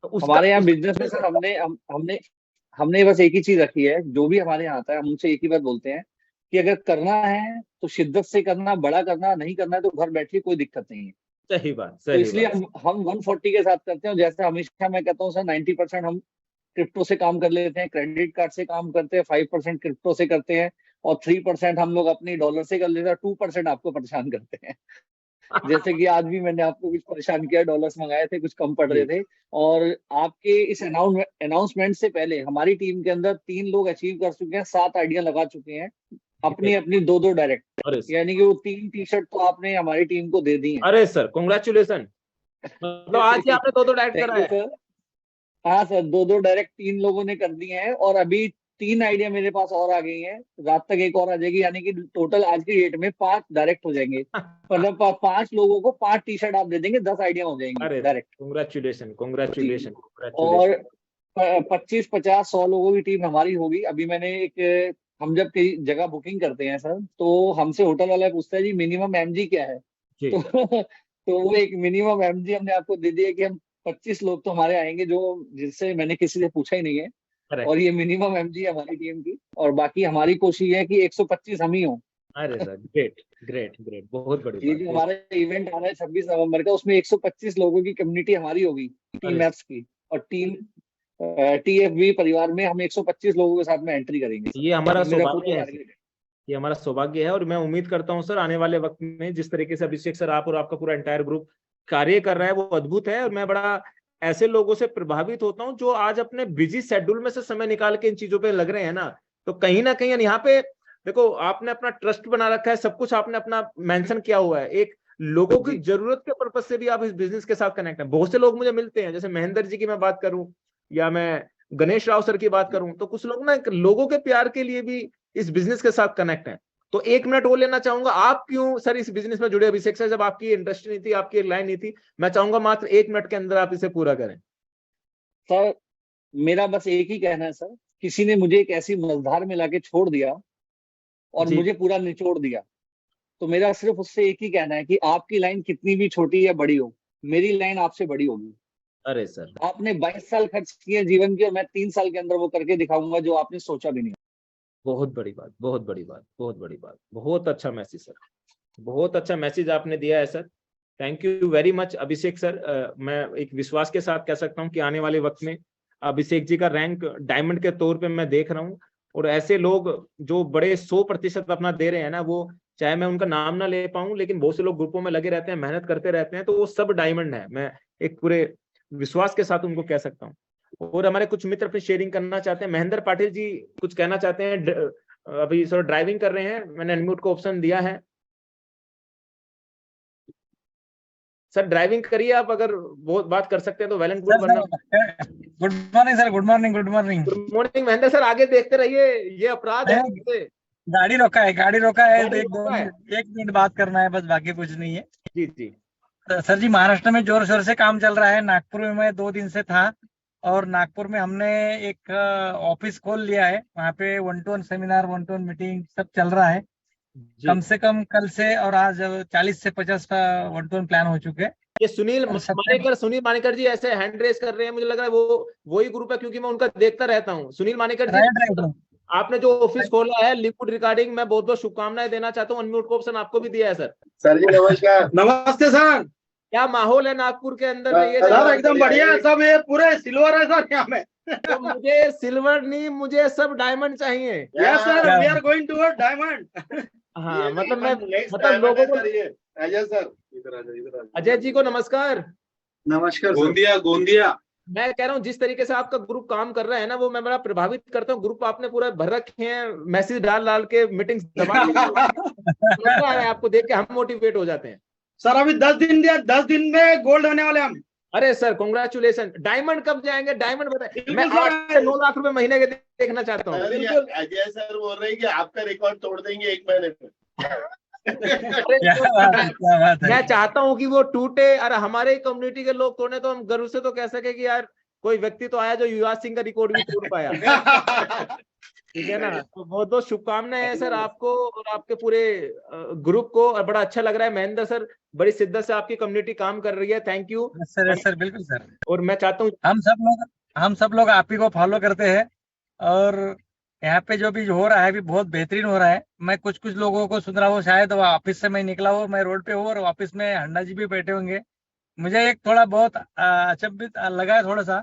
तो उसका हमारे यहाँ बिजनेस में सर हमने हमने बस एक ही चीज रखी है, जो भी हमारे यहाँ आता है हम उनसे एक ही बात बोलते हैं कि अगर करना है तो शिद्दत से करना, बड़ा करना, नहीं करना है तो घर बैठिए, कोई दिक्कत नहीं है। सही बात, तो सही इसलिए बात। हम 140 के साथ करते हैं। और जैसे हमेशा मैं कहता हूँ सर 90% हम क्रिप्टो से काम कर लेते हैं, क्रेडिट कार्ड से काम करते हैं, 5% क्रिप्टो से करते हैं और 3% हम लोग अपनी डॉलर से कर लेते हैं, 2% आपको परेशान करते हैं। जैसे कि आज भी मैंने आपको कुछ परेशान किया, डॉलर्स मंगाए थे, कुछ कम पड़ रहे जी थे। और आपके इस अनाउंसमेंट से पहले हमारी टीम के अंदर 3 लोग अचीव कर चुके हैं, 7 आइडिया लगा चुके हैं अपनी अपनी 2-2 डायरेक्ट। अरे यानी कि वो 3 टी-शर्ट तो आपने हमारी टीम को दे दी है। अरे सर कॉन्ग्रेचुलेशन, मतलब आज ही आपने 2-2 डायरेक्ट थैंक करा यू है। सर। हाँ सर, 2-2 डायरेक्ट 3 लोगों ने कर दिए हैं और अभी 3 आइडिया मेरे पास और आ गई हैं। रात तक एक और आ जाएगी, यानी कि टोटल आज की डेट में 5 डायरेक्ट हो जाएंगे। मतलब 5 लोगों को 5 टी-शर्ट आप दे देंगे, 10 आइडिया हो जाएंगी अरे डायरेक्ट। कॉन्ग्रेचुलेशन, जी। कॉन्ग्रेचुलेशन, और कॉन्ग्रेचुलेशन। 25, 50, 100 लोगों की टीम हमारी होगी। अभी मैंने एक हम जब कई जगह बुकिंग करते हैं सर, तो हमसे होटल वाला पूछता है जी मिनिमम एमजी क्या है। जी तो तो वो एक मिनिमम एमजी हमने आपको दे दिया कि हम 25 लोग तो हमारे आएंगे, जो जिससे मैंने किसी से पूछा ही नहीं है। और करेक्ट। ये मिनिमम एमजी है हमारी टीम की, और बाकी हमारी कोशिश है कि 125 हम ही हों। अरे सर ग्रेट ग्रेट ग्रेट, बहुत बड़ी ये बात, जो बहुत। हमारा इवेंट आ रहा है 26 नवंबर का, उसमें 125 लोगों की कम्युनिटी हमारी होगी, टीम अरे एप्स की। और टीएफबी परिवार में हम 125 लोगों के साथ में एंट्री करेंगे। ये हमारा ये मेरा पूरा सौभाग्य है सर, टारगेट है। ये हमारा सौभाग्य है, और मैं उम्मीद करता हूं सर आने वाले वक्त में जिस तरीके से अभिषेक सर आप और आपका पूरा एंटायर ग्रुप कार्य कर रहा है वो अद्भुत है। और मैं बड़ा ऐसे लोगों से प्रभावित होता हूं जो आज अपने बिजी शेड्यूल में से समय निकाल के इन चीजों पे लग रहे हैं ना। तो कहीं ना कहीं यहाँ पे देखो, आपने अपना ट्रस्ट बना रखा है, सब कुछ आपने अपना मेंशन किया हुआ है, एक लोगों की जी जरूरत के पर्पज से भी आप इस बिजनेस के साथ कनेक्ट हैं। बहुत से लोग मुझे मिलते हैं, जैसे महेंद्र जी की मैं बात करूं या मैं गणेश राव सर की बात करूं, तो कुछ लोग ना लोगों के प्यार के लिए भी इस बिजनेस के साथ कनेक्ट हैं। तो 1 मिनट वो लेना चाहूंगा, आप क्यों सर इस बिजनेस में जुड़े अभिषेक सर? जब आपकी इंडस्ट्री नहीं थी, आपकी एक लाइन नहीं थी, मैं चाहूंगा मात्र 1 मिनट के अंदर आप इसे पूरा करें। सर, मेरा बस एक ही कहना है सर, किसी ने मुझे एक ऐसी मझधार में लाके छोड़ दिया और जी मुझे पूरा निचोड़ दिया। तो मेरा सिर्फ उससे एक ही कहना है कि आपकी लाइन कितनी भी छोटी या बड़ी हो, मेरी लाइन आपसे बड़ी होगी। अरे सर आपने 22 साल खर्च किए जीवन के, और मैं 3 साल के अंदर वो करके दिखाऊंगा जो आपने सोचा भी नहीं। बहुत बड़ी बात, बहुत बड़ी बात, बहुत बड़ी बात, बहुत अच्छा मैसेज सर, बहुत अच्छा मैसेज आपने दिया है sir. Thank you very much Abhishek sir. मैं एक विश्वास के साथ कह सकता हूं कि आने वाले वक्त में अभिषेक जी का रैंक डायमंड के तौर पे मैं देख रहा हूं, और ऐसे लोग जो बड़े 100% अपना दे रहे हैं ना, वो चाहे मैं उनका नाम ना ले पाऊं, लेकिन बहुत से लोग ग्रुपों में लगे रहते हैं, मेहनत करते रहते हैं, तो वो सब डायमंड है। मैं एक पूरे विश्वास के साथ उनको कह सकता हूँ। और हमारे कुछ मित्र अपनी शेयरिंग करना चाहते हैं। महेंद्र पाटिल जी कुछ कहना चाहते हैं, अभी सर ड्राइविंग कर रहे हैं, मैंने अनम्यूट को ऑप्शन दिया है। सर ड्राइविंग करिए आप, अगर बहुत बात कर सकते हैं तो वेल एंड गुड, वरना good morning sir, good morning, good morning. Good morning Mahendra sir, आगे देखते रहिए, ये अपराध है। गाड़ी रोका है, गाड़ी रोका है, गाड़ी एक रोका है। 1 मिनट बात करना है बस, बाकी कुछ नहीं है। जी जी सर जी, महाराष्ट्र में जोर शोर से काम चल रहा है। नागपुर में मैं 2 दिन से था, और नागपुर में हमने एक ऑफिस खोल लिया है। वहाँ पे 1-to-1 सेमिनार, 1-to-1 मीटिंग सब चल रहा है। जी। कम से कम कल से और आज 40 से 50 का 1-to-1 प्लान हो चुके हैं। ये सुनील मानेकर जी ऐसे हैंड रेस कर रहे हैं, मुझे लग रहा है वो वही ग्रुप है, क्योंकि मैं उनका देखता रहता हूँ। सुनील मानेकर जी, आपने जो ऑफिस खोला है लिक्विड रिकॉर्डिंग, मैं बहुत बहुत शुभकामनाएं देना चाहता हूँ। अनम्यूट को ऑप्शन आपको भी दिया है सर। सर जी नमस्कार। नमस्ते सर। क्या माहौल है नागपुर के अंदर? ये सर एकदम बढ़िया है, सब ये पूरे सिल्वर है सर यहाँ में। तो मुझे सिल्वर नहीं, मुझे सब डायमंड चाहिए। Yes sir, we are going toward diamond. हाँ मतलब मैं लोगों को, अजय सर इधर आ जाओ। अजय जी को नमस्कार। नमस्कार गोंदिया। मैं कह रहा हूँ जिस तरीके से आपका ग्रुप काम कर रहा है ना, वो मैं बड़ा प्रभावित करता हूँ। ग्रुप आपने पूरा भर रखे हैं, मैसेज डाल के मीटिंग्स दबा है, आपको देख के हम मोटिवेट हो जाते हैं। सर अभी 10 दिन दिया, 10 दिन में गोल्ड होने वाले हम। अरे सर कांग्रेचुलेशन। डायमंड कब जाएंगे? डायमंड बताए, मैं बिल्कुल 8 से 9 लाख रुपए महीने के देखना चाहता हूँ। बिल्कुल अजय सर बोल रहे हैं कि आपका रिकॉर्ड तोड़ देंगे 1 महीने में। मैं चाहता हूँ कि वो टूटे, और हमारे कम्युनिटी के लोग तोड़ने, तो हम गर्व से तो कह सके कि यार कोई व्यक्ति तो आया जो युवराज सिंह का रिकॉर्ड भी तोड़ पाया। ठीक है ना? तो बहुत बहुत शुभकामनाएं है सर आपको और आपके पूरे ग्रुप को, और बड़ा अच्छा लग रहा है। महेंद्र सर बड़ी शिद्दत से आपकी कम्युनिटी काम कर रही है, थैंक यू सर। बिल्कुल सर। और मैं चाहता हूँ हम सब लोग आप ही को फॉलो करते हैं, और यहाँ पे जो भी हो रहा है भी बहुत बेहतरीन हो रहा है। मैं कुछ लोगों को सुन रहा हूँ, शायद वो ऑफिस से मैं निकला हूँ, मैं रोड पे हूँ, और ऑफिस में हन्ना जी भी बैठे होंगे। मुझे एक थोड़ा बहुत अचंभित लगा है थोड़ा सा,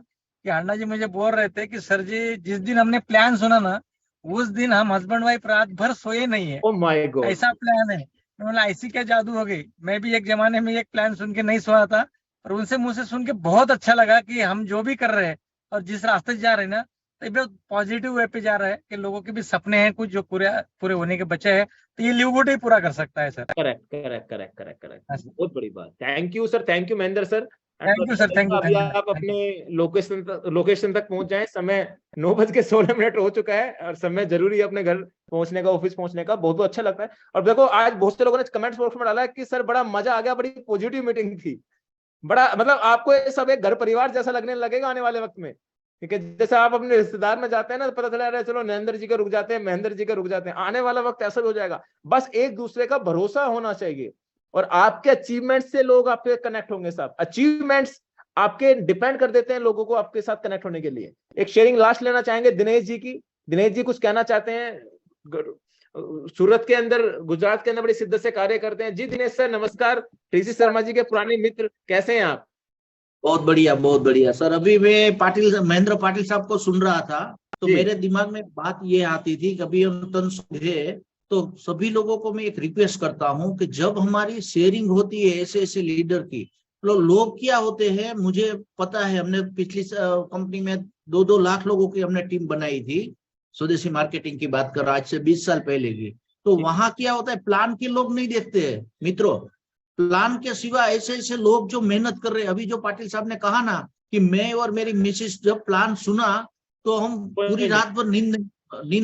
कि हन्ना जी मुझे बोल रहे थे कि सर जी जिस दिन हमने प्लान सुना ना, उस दिन हम हस्बैंड वाइफ रात भर सोए नहीं है। ओह माय गॉड, ऐसा प्लान है। मतलब ऐसी क्या जादू हो गई। मैं भी एक जमाने में एक प्लान सुन के नहीं सोया था, और उनसे मुझसे सुन के बहुत अच्छा लगा कि हम जो भी कर रहे हैं और जिस रास्ते से जा रहे हैं ना, तो बहुत पॉजिटिव वे पे जा रहा है, कि लोगों के भी सपने हैं कुछ जो पूरे होने के बचे हैं, तो ये लिवगुड ही पूरा कर सकता है सर। करेक्ट। बहुत बड़ी बात। Thank you sir, thank you Mahendra sir. Thank you sir, thank you. अभी आप अपने लोकेशन तक पहुंच जाएं। समय 9:16 हो चुका है, और समय जरूरी है अपने घर पहुंचने का, ऑफिस पहुंचने का। बहुत अच्छा लगता है। और देखो आज बहुत से लोगों ने कमेंट्स बॉक्स में डाला है कि सर बड़ा मजा आ गया, बड़ी पॉजिटिव मीटिंग थी, बड़ा मतलब आपको ये सब एक घर परिवार जैसा लगने लगेगा आने वाले वक्त में। ठीक है, जैसे आप अपने रिश्तेदार में जाते हैं ना, तो पता चला रहा चलो नरेंद्र जी के रुक जाते हैं, महेंद्र जी के रुक जाते हैं। आने वाला वक्त ऐसा हो जाएगा। बस एक दूसरे का भरोसा होना चाहिए, और आपके अचीवमेंट्स से लोग आपके कनेक्ट होंगे। साहब अचीवमेंट्स आपके डिपेंड कर देते हैं लोगों को आपके साथ कनेक्ट होने के लिए। एक शेयरिंग लास्ट लेना चाहेंगे दिनेश जी की। दिनेश जी कुछ कहना चाहते हैं? सूरत के अंदर, गुजरात के अंदर बड़ी शिद्दत से कार्य करते हैं। जी दिनेश सर नमस्कार। टीसी शर्मा जी के पुराने मित्र, कैसे हैं आप? बहुत बढ़िया सर। अभी मैं महेंद्र पाटिल साहब को सुन रहा था, तो मेरे दिमाग में बात ये आती थी, कभी हम तन है तो सभी लोगों को मैं एक रिक्वेस्ट करता हूँ कि जब हमारी शेयरिंग होती है ऐसे लीडर की, तो लोग क्या होते हैं, मुझे पता है, हमने पिछली कंपनी में 2-2 लाख लोगों की हमने टीम बनाई थी। स्वदेशी मार्केटिंग की बात कर रहा, आज से 20 साल पहले की। तो वहां क्या होता है, प्लान के लोग नहीं देखते हैं मित्रों। प्लान के सिवा ऐसे लोग जो मेहनत कर रहे हैं। अभी जो पाटिल साहब ने कहा ना कि मैं और मेरी मिसेस जब प्लान सुना तो हम पूरी रात भर नींद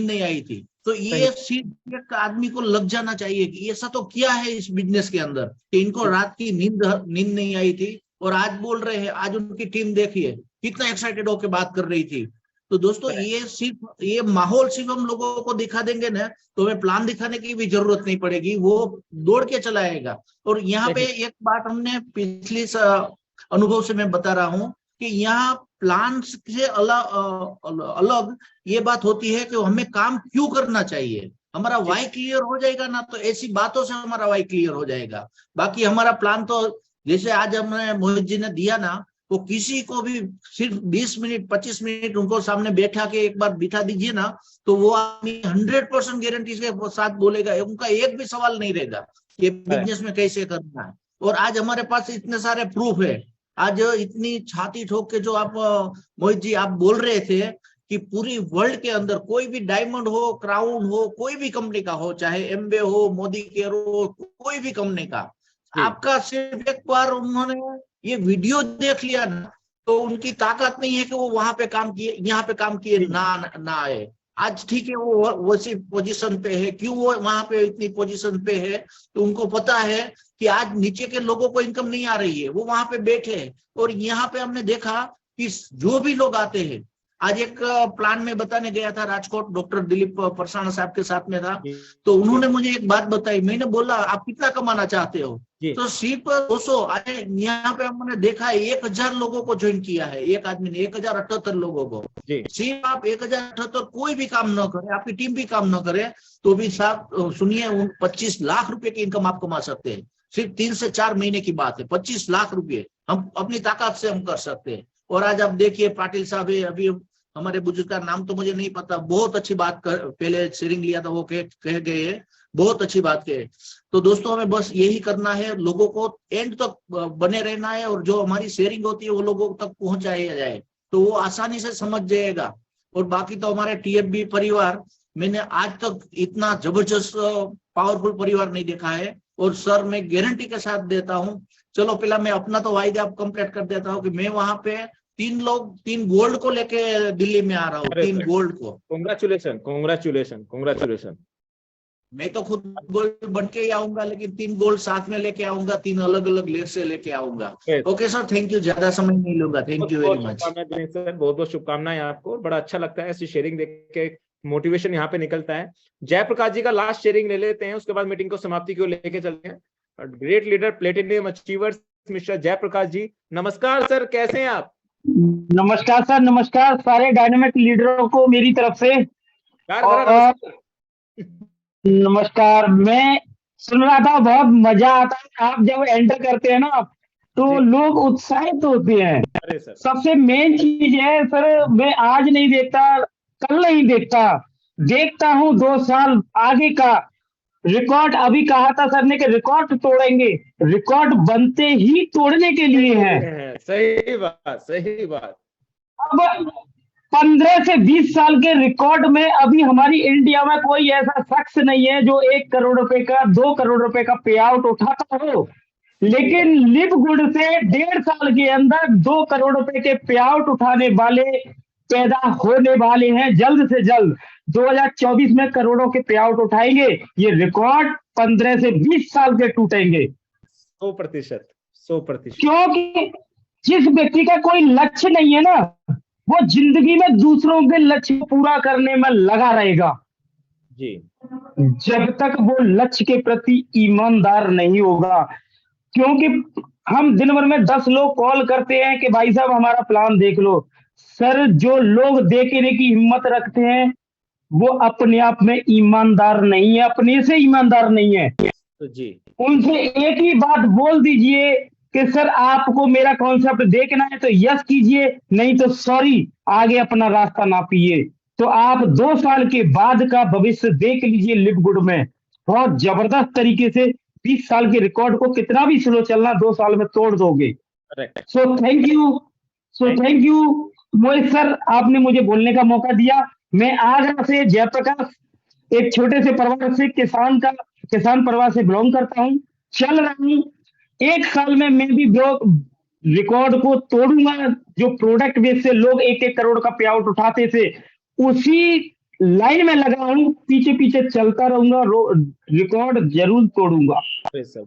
नहीं आई थी। तो ये सिर्फ एक आदमी को लग जाना चाहिए कि ऐसा तो क्या है इस बिजनेस के अंदर कि इनको रात की नींद नहीं आई थी, और आज बोल रहे हैं। आज उनकी टीम देखिए कितना एक्साइटेड होकर बात कर रही थी। तो दोस्तों ये माहौल सिर्फ हम लोगों को दिखा देंगे ना, तो हमें प्लान दिखाने की भी जरूरत नहीं पड़ेगी, वो दौड़ के चला आएगा। और यहाँ पे एक बात हमने पिछले अनुभव से मैं बता रहा हूँ कि यहाँ प्लान से अलग ये बात होती है कि हमें काम क्यों करना चाहिए। हमारा वाई क्लियर हो जाएगा ना, तो ऐसी बातों से हमारा वाई क्लियर हो जाएगा। बाकी हमारा प्लान तो जैसे आज हमने मोहित जी ने दिया ना, वो किसी को भी सिर्फ 20 मिनट 25 मिनट उनको सामने बैठा के एक बार बिठा दीजिए ना, तो वो आदमी 100% गारंटी के साथ बोलेगा, उनका एक भी सवाल नहीं रहेगा ये बिजनेस में कैसे करना है। और आज हमारे पास इतने सारे प्रूफ है। आज इतनी छाती ठोक के जो आप मोहित जी आप बोल रहे थे कि पूरी वर्ल्ड के अंदर कोई भी डायमंड हो, क्राउन हो, कोई भी कंपनी का हो, चाहे एमबे हो, मोदी केयर हो, कोई भी कंपनी का, आपका सिर्फ एक बार उन्होंने ये वीडियो देख लिया ना, तो उनकी ताकत नहीं है कि वो वहां पे काम किए, यहाँ पे काम किए ना आए। आज ठीक है वो वैसी पोजीशन पे है, क्यों वो वहां पे इतनी पोजीशन पे है, तो उनको पता है कि आज नीचे के लोगों को इनकम नहीं आ रही है, वो वहां पे बैठे हैं। और यहाँ पे हमने देखा कि जो भी लोग आते हैं, आज एक प्लान में बताने गया था राजकोट, डॉक्टर दिलीप परसाना साहब के साथ में था, तो उन्होंने मुझे एक बात बताई। मैंने बोला आप कितना कमाना चाहते हो, तो सिर्फ 200। यहाँ पे हमने देखा 1000 लोगों को ज्वाइन किया है, एक आदमी ने 1078 लोगों को। सिर्फ आप 1078 कोई भी काम न करे, आपकी टीम भी काम न करे, तो भी साहब सुनिए 25 लाख रुपए की इनकम आप कमा सकते हैं। सिर्फ 3 से 4 महीने की बात है, 25 लाख रुपए हम अपनी ताकत से हम कर सकते हैं। और आज आप देखिए पाटिल साहब है, अभी हमारे बुजुर्ग का नाम तो मुझे नहीं पता, बहुत अच्छी बात पहले शेयरिंग लिया था, वो कह गए, बहुत अच्छी बात कहे। तो दोस्तों हमें बस यही करना है, लोगों को एंड तक बने रहना है, और जो हमारी शेयरिंग होती है वो लोगों तक पहुंचाया जाए, तो वो आसानी से समझ जाएगा। और बाकी तो हमारे टीएफबी परिवार, मैंने आज तक इतना जबरदस्त पावरफुल परिवार नहीं देखा है। और सर मैं गारंटी के साथ देता हूँ, चलो पहला मैं अपना तो वायदा आप कंप्लीट कर देता हूँ कि मैं वहां पे 3 गोल्ड को लेके दिल्ली में आ रहा हूँ, 3 गोल्ड को। कांग्रेचुलेशन। मैं तो खुद गोल्ड बन के ही आऊंगा, लेकिन 3 गोल्ड साथ में लेके आऊंगा, 3 अलग अलग लेयर से लेके आऊंगा। ओके सर, थैंक यू, ज्यादा समय नहीं लूंगा, थैंक यू वेरी मच। बहुत बहुत शुभकामनाएं आपको, बड़ा अच्छा लगता है ऐसी शेयरिंग देख के, मोटिवेशन यहाँ पे निकलता है। जयप्रकाश जी का लास्ट शेयरिंग ले लेते हैं, उसके बाद मीटिंग को समाप्ति की ओर लेके चलते हैं। Great leader, platinum achievers mister Jayprakash ji, नमस्कार सर, कैसे हैं आप? नमस्कार सर, नमस्कार सारे डायनामिक लीडरों को मेरी तरफ से। और नमस्कार, मैं सुन रहा था, बहुत मजा आता है आप जब एंटर करते हैं ना, तो लोग उत्साहित होते हैं। सबसे मेन चीज है सर, मैं आज नहीं देखता, कल नहीं देखता हूँ 2 साल आगे का रिकॉर्ड। अभी कहा था सर ने कि रिकॉर्ड तोड़ेंगे, रिकॉर्ड बनते ही तोड़ने के लिए है। सही बात। अब 15 से 20 साल के रिकॉर्ड में अभी हमारी इंडिया में कोई ऐसा शख्स नहीं है जो 1 करोड़ रुपए का, 2 करोड़ रुपए का पे आउट उठाता हो। लेकिन लिव गुड से 1.5 साल के अंदर 2 करोड़ रुपए के पे आउट उठाने वाले पैदा होने वाले हैं। जल्द से जल्द 2024 में करोड़ों के पे आउट उठाएंगे। ये रिकॉर्ड 15 से 20 साल के टूटेंगे। 100%। क्योंकि जिस व्यक्ति का कोई लक्ष्य नहीं है ना, वो जिंदगी में दूसरों के लक्ष्य पूरा करने में लगा रहेगा जी, जब तक वो लक्ष्य के प्रति ईमानदार नहीं होगा। क्योंकि हम दिन भर में 10 लोग कॉल करते हैं कि भाई साहब हमारा प्लान देख लो। सर, जो लोग देखने की हिम्मत रखते हैं वो अपने आप में ईमानदार नहीं है, अपने से ईमानदार नहीं है। तो जी, उनसे एक ही बात बोल दीजिए कि सर आपको मेरा कॉन्सेप्ट देखना है तो यस कीजिए, नहीं तो सॉरी, आगे अपना रास्ता नापिए। तो आप 2 साल के बाद का भविष्य देख लीजिए लिव गुड में, बहुत जबरदस्त तरीके से 20 साल के रिकॉर्ड को कितना भी स्लो चलना 2 साल में तोड़ दोगे। So thank you Mohit sir, आपने मुझे बोलने का मौका दिया। मैं आगरा से जयप्रकाश, एक छोटे से परिवार से, किसान परिवार से बिलोंग करता हूँ, चल रहा हूँ। 1 साल में मैं भी रिकॉर्ड को तोड़ूंगा। जो प्रोडक्ट बेस से लोग 1-1 करोड़ का पे आउट उठाते थे, उसी लाइन में लगा हूँ, पीछे चलता रहूंगा, रिकॉर्ड जरूर तोड़ूंगा। सर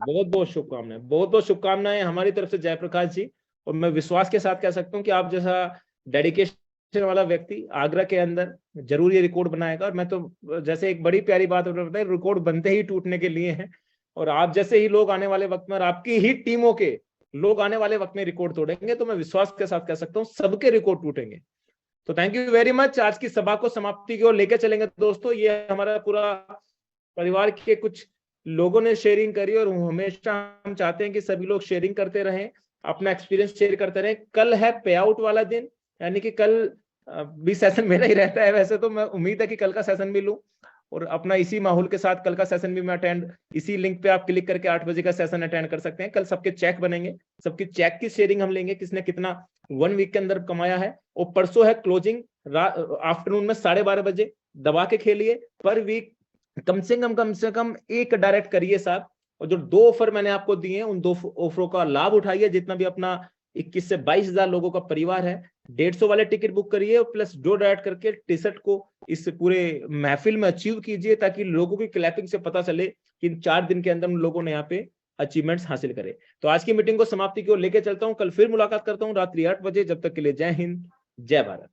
बहुत शुभकामनाएं हमारी तरफ से जयप्रकाश जी। और मैं विश्वास के साथ कह सकता हूँ कि आप जैसा डेडिकेशन वाला व्यक्ति आगरा के अंदर जरूर ये रिकॉर्ड बनाएगा। और मैं तो जैसे एक बड़ी प्यारी बात बताया, रिकॉर्ड बनते ही टूटने के लिए हैं, और आप जैसे ही लोग आने वाले वक्त में, और आपकी ही टीमों के लोग आने वाले वक्त में रिकॉर्ड तोड़ेंगे, तो मैं विश्वास के साथ कह सकता हूँ सबके रिकॉर्ड टूटेंगे। तो थैंक यू वेरी मच। आज की सभा को समाप्ति की ओर लेकर चलेंगे दोस्तों। ये हमारा पूरा परिवार के कुछ लोगों ने शेयरिंग करी, और हमेशा हम चाहते हैं कि सभी लोग शेयरिंग करते रहें, अपना एक्सपीरियंस शेयर करते रहें। कल है पे आउट वाला दिन, यानी कि कल भी सेशन मेरा ही रहता है। वैसे तो मैं उम्मीद है कि कल का सेशन भी लूं, और अपना इसी माहौल के साथ कल का सेशन भी मैं अटेंड, इसी लिंक पे आप क्लिक करके 8 बजे का सेशन अटेंड कर सकते हैं। कल सबके चेक बनेंगे, सबकी चेक की शेयरिंग हम लेंगे, किसने कितना 1 वीक के अंदर कमाया है। और परसों है क्लोजिंग आफ्टरनून में 12:30 बजे, दबा के खेलिए। पर वीक कम से कम एक डायरेक्ट करिए साहब, और जो 2 ऑफर मैंने आपको दिए हैं उन 2 ऑफरों का लाभ उठाइए। जितना भी अपना 21 से 22 हजार लोगों का परिवार है, 150 वाले टिकट बुक करिए और प्लस 2 डायरेक्ट करके टी-शर्ट को इस पूरे महफिल में अचीव कीजिए, ताकि लोगों की क्लैपिंग से पता चले कि इन 4 दिन के अंदर उन लोगों ने यहाँ पे अचीवमेंट्स हासिल करे। तो आज की मीटिंग को समाप्ति की ओर लेके चलता हूँ। कल फिर मुलाकात करता हूँ रात्रि 8 बजे। जब तक के लिए जय हिंद, जय भारत।